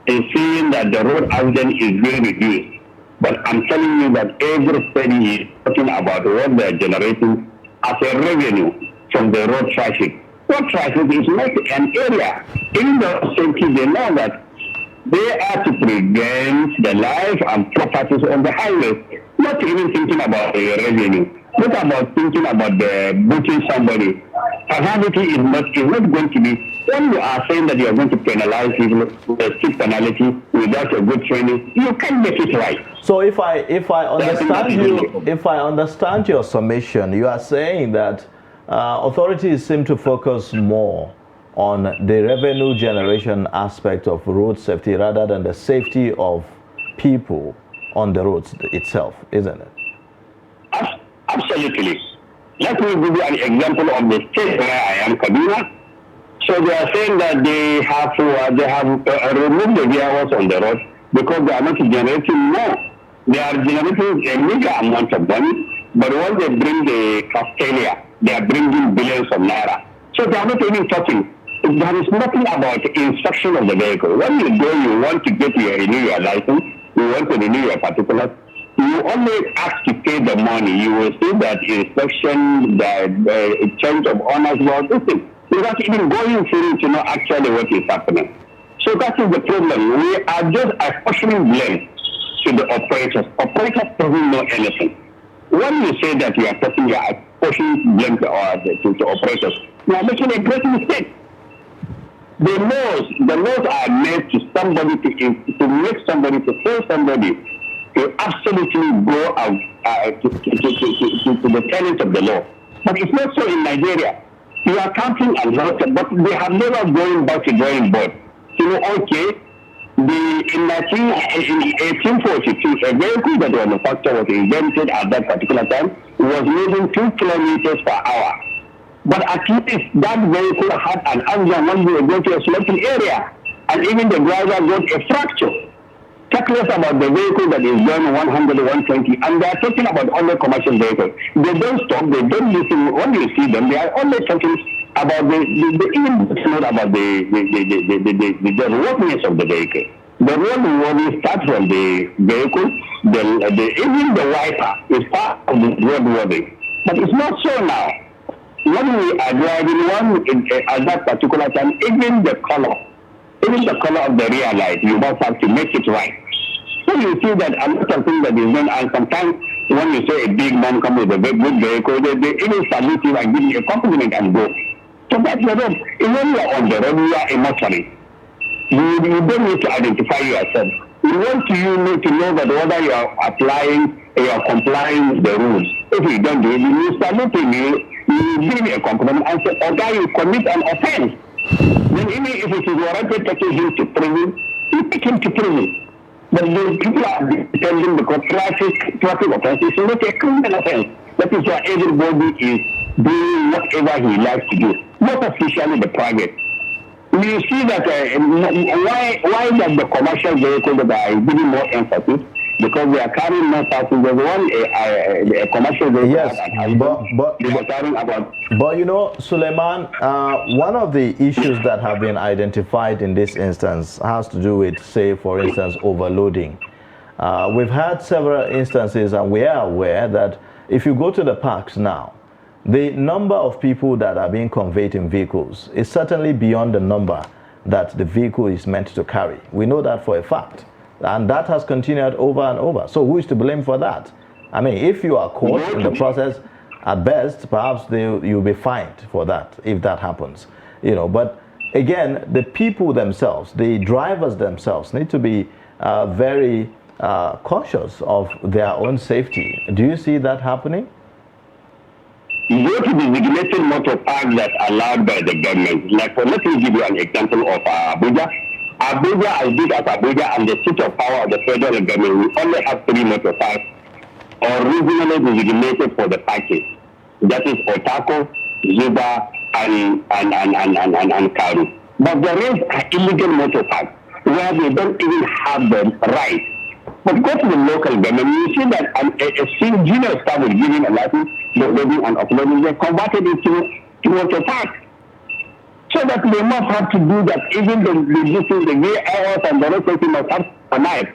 in seeing that the road accident is very reduced. But I'm telling you that every study is talking about what they're generating as a revenue from the road traffic. Road traffic is not an area. Even though safety, they know that they are to prevent the life and properties on the highway. Not even thinking about the revenue. Not about thinking about the booting somebody. Penalty is not going to be, when you are saying that you are going to penalize people with a strict penalty without a good training, you can't make it right. So if I understand your summation, you are saying that authorities seem to focus more on the revenue generation aspect of road safety rather than the safety of people on the roads itself, isn't it? Absolutely. Let me give you an example of the state where I am, Kaduna. So they are saying that they have removed the vehicles on the road because they are not generating more. They are generating a meager amount of money, but when they bring the Castelia, they are bringing billions of naira. So they are not even talking. There is nothing about the inspection of the vehicle. When you go, you want to renew your license, you want to renew your particulars, you only ask to pay the money. You will see that inspection, the change of owners, this thing, without even going through to know actually what is happening. So that is the problem. We are just apportioning blame to the operators. Operators doesn't know anything. When you say that you are apportioning blame to operators, you are making a great mistake. The laws are made to somebody to make somebody, to tell somebody to absolutely go out to the tenets of the law. But it's not so in Nigeria. You are counting a lot, but they have never gone back to drawing board. In 1842, a vehicle that was manufactured was invented at that particular time was moving 2 kilometers per hour. But at least that vehicle had an accident when we were going to a sloping area, and even the driver got a fracture. Talk less about the vehicle that is going 100, 120, and they are talking about other commercial vehicles. They don't stop, they don't listen. When you see them, they are only talking about the roadworthiness of the vehicle. The roadworthiness starts from the vehicle, even the wiper is part of the roadworthy. But it's not so now. When we are driving at that particular time, even the color of the rear light, you must have to make it right. So you see that a lot of things that is done, and sometimes when you say a big man comes with a very good vehicle, they even salute you and give you a compliment and go. So that's the road. When you are on the road, you are a motorist. You don't need to identify yourself. You need to know that whether you are complying with the rules. If you don't do it, you salute him, you give me a compliment and say, okay, you commit an offense. Then even if it is warranted taking him to prison, you take him to prison. But the people are defending because traffic offense is not a criminal offense. That is why everybody is doing whatever he likes to do, not officially the private. You see that why that the commercial vehicle that are giving more emphasis, because they are carrying more passengers. A commercial vehicle. Yes, they are carrying about. But you know, Suleiman, one of the issues that have been identified in this instance has to do with, say, for instance, overloading. We've had several instances, and we are aware that if you go to the parks now, the number of people that are being conveyed in vehicles is certainly beyond the number that the vehicle is meant to carry. We know that for a fact. And that has continued over and over. So who is to blame for that? I mean, if you are caught in the process, at best, perhaps you'll be fined for that, if that happens. You know, but again, the people themselves, the drivers themselves need to be very cautious of their own safety. Do you see that happening? You go to the designated motor park that's allowed by the government. Like, let me give you an example of Abuja. Abuja, as big as Abuja and the seat of power of the federal government, we only have 3 motor parks originally designated for the parking. That is Otako, Zuba, and Karu. But the rest are illegal motor parks where they don't even have the right. But go to the local government, you see that a junior staff will give him a license, loading and uploading, they converted it to motor park. So that they must have to do that. Even the VIOs and the rest of them must have a knife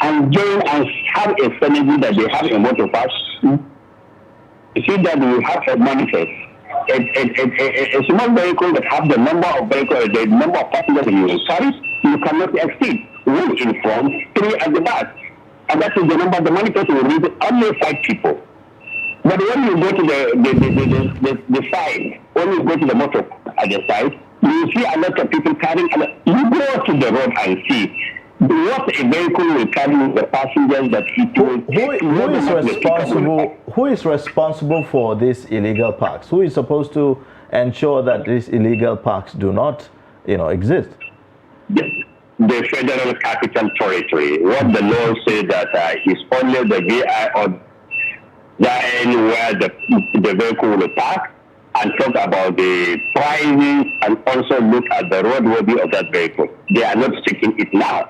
and join and have a synergy that they have a motor park. You see that we have a manifest. A small vehicle that have the number of vehicles, the number of passengers you will carry, you cannot exceed. 1 in front, 3 at the back. And that is the number. The manifest will read only 5 people. But when you go to the side, when you go to the motor at the side, you see a lot of people carrying. You go to the road and see what a vehicle will carry the passengers that it will. Who is responsible for these illegal parks? Who is supposed to ensure that these illegal parks do not, exist? The Federal Capital Territory. What the law says that is only the VI or where the vehicle will park and talk about the prices and also look at the roadworthy of that vehicle. They are not taking it now.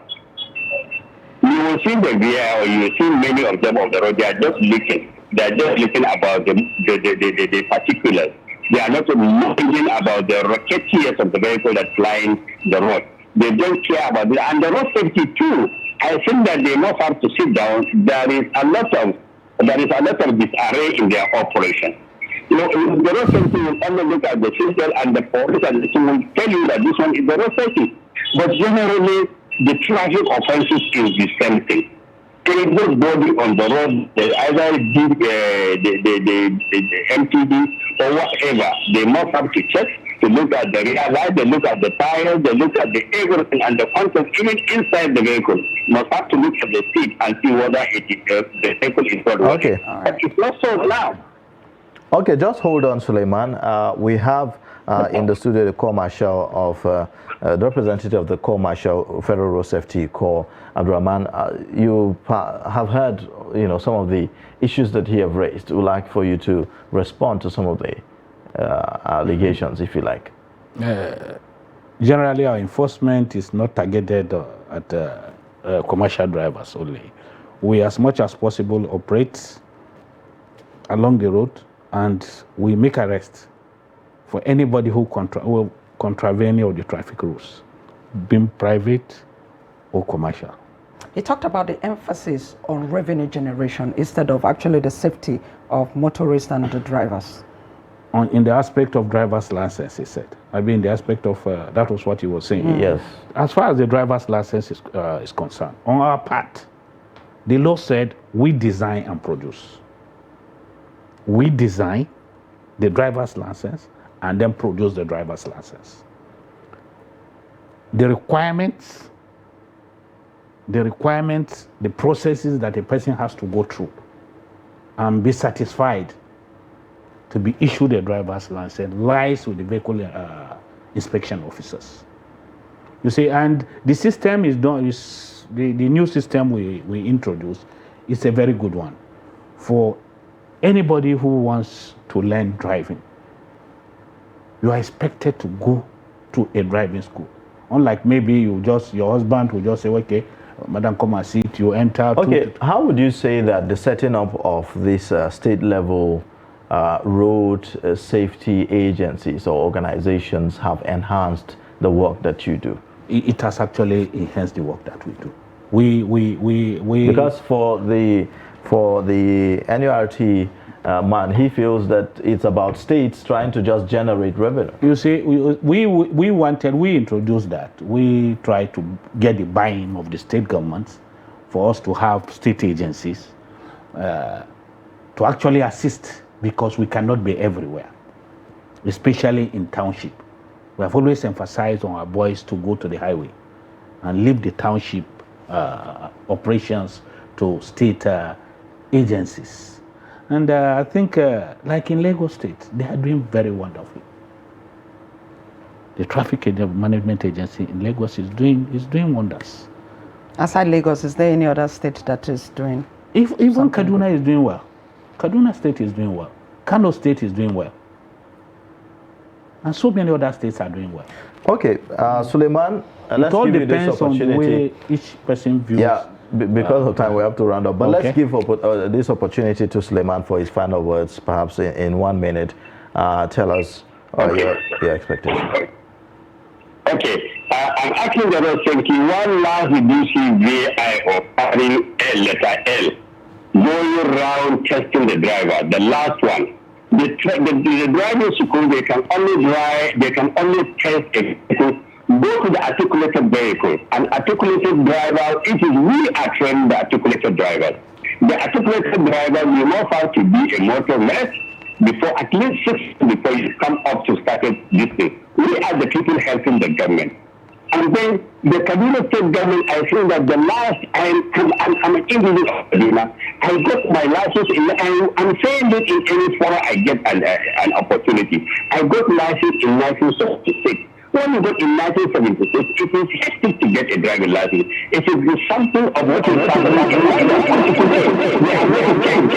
You will see the VI or you will see many of them on the road. They are just looking. They are just looking about the particulars. They are not looking about the rocketeers of the vehicle that's flying the road. They don't care about it. And the road safety too, I think that they must have to sit down. There is a lot of disarray in their operation. The road safety will only look at the system and the police and the team will tell you that this one is the road safety. But generally, the traffic offenses is the same thing. Everybody on the road, they either do the MTD or whatever. They must have to check to look at the rear light, they look at the tires, they look at the everything and the contents, even inside the vehicle. Must have to look at the seat and see whether the vehicle is not working. Okay. But it's not so now. Okay, just hold on, Suleiman. We have in the studio the Corps Marshal of the representative of the Corps Marshal Federal Road Safety Corps, Abdurrahman. You have heard, some of the issues that he have raised. We'd like for you to respond to some of the allegations, if you like. Generally, our enforcement is not targeted at commercial drivers only. We, as much as possible, operate along the road and we make arrests for anybody who will contravene any of the traffic rules, being private or commercial. He talked about the emphasis on revenue generation instead of actually the safety of motorists and the drivers. In the aspect of driver's license, he said. I mean, the aspect of, that was what he was saying. Yes. As far as the driver's license is concerned, on our part, the law said we design and produce. We design the driver's license and then produce the driver's license. The requirements, the processes that a person has to go through and be satisfied to be issued a driver's license lies with the vehicle inspection officers. You see, and the system is done. The new system we introduced is a very good one for anybody who wants to learn driving. You are expected to go to a driving school. Unlike maybe your husband will just say, okay, madam, come and sit, you enter. Okay, how would you say that the setting up of these state level road safety agencies or organizations have enhanced the work that you do? It has actually enhanced the work that we do. Because for the NURT man, he feels that it's about states trying to just generate revenue. You see, we introduced that. We tried to get the buy-in of the state governments for us to have state agencies to actually assist, because we cannot be everywhere, especially in township. We have always emphasized on our boys to go to the highway and leave the township operations to state agencies. And I think, like in Lagos State, they are doing very wonderfully. The traffic management agency in Lagos is doing wonders. Aside Lagos, is there any other state that is doing? Even Kaduna is doing well. Kaduna State is doing well. Kano State is doing well. And so many other states are doing well. Okay, Suleiman, let's give you this opportunity. On the way each person views. Yeah, because of time we have to round up. But let's give this opportunity to Suleiman for his final words, perhaps in 1 minute. Tell us your expectation. Okay, I'm asking the road safety, one last reducing VI of adding letter L, going around testing the driver, the last one. The driving school, they can only test a vehicle, go to the articulated vehicle. An articulated driver, we are training the articulated drivers. The articulated driver will not have to be a motorist before at least 6 months before you come up to start this thing. We are the people helping the government. And then the Kaduna State government, I think that the last, I'm an individual of Kaduna, I got my license, I'm saying this in any forum I get an opportunity. I got license in 1976. When you got in 1976, it is hectic to get a driving license. It is something of what is happening in They are not change.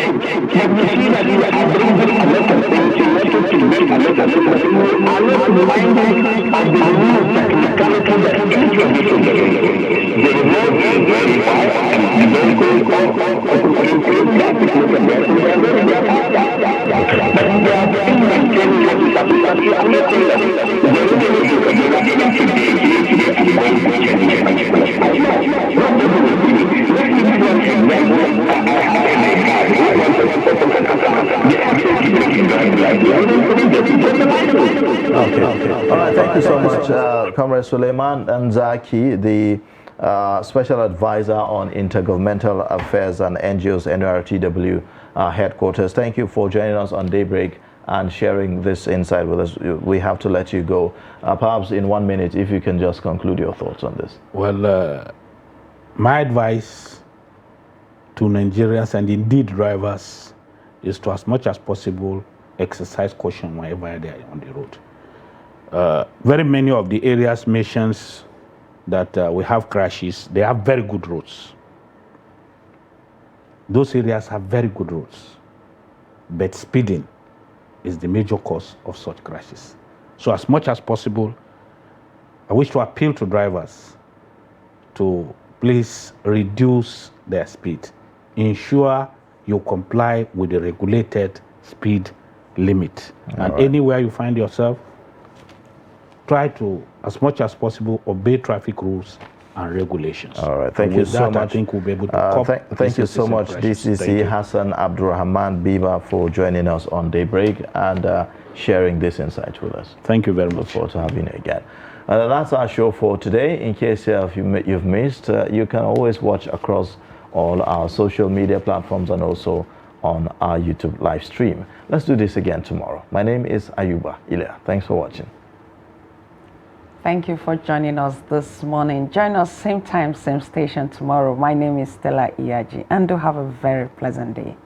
But you see that we are bringing a lot of things in order to make a lot of things. We are not reminded of the new technicality that introduced the road is very wide and the vehicles are including the articulated vehicles. They are very but they are still maintaining what is satisfactory. I'm not saying that the road Okay. All right. Thank you so much, Comrade Suleiman Nzaki, the Special Advisor on Intergovernmental Affairs and NGOs, NURTW headquarters. Thank you for joining us on Daybreak and sharing this insight with us. We have to let you go. Perhaps in 1 minute, if you can just conclude your thoughts on this. Well, my advice to Nigerians and indeed drivers is to, as much as possible, exercise caution whenever they are on the road. Very many of the areas mentioned that we have crashes, they have very good roads. Those areas have very good roads, but speeding is the major cause of such crashes. So as much as possible, I wish to appeal to drivers to please reduce their speed. Ensure you comply with the regulated speed limit. And anywhere you find yourself, try to, as much as possible, obey traffic rules and regulations. All right, thank you so much. I think we'll be able to thank you so much, DCC Hassan Abdurrahman Biba, for joining us on Daybreak and sharing this insight with us. Thank you very much. Look forward to having you again. That's our show for today. In case you've missed, you can always watch across all our social media platforms and also on our YouTube live stream. Let's do this again tomorrow. My name is Ayuba Ilya. Thanks for watching. Thank you for joining us this morning. Join us same time, same station tomorrow. My name is Stella Iyaji, and do have a very pleasant day.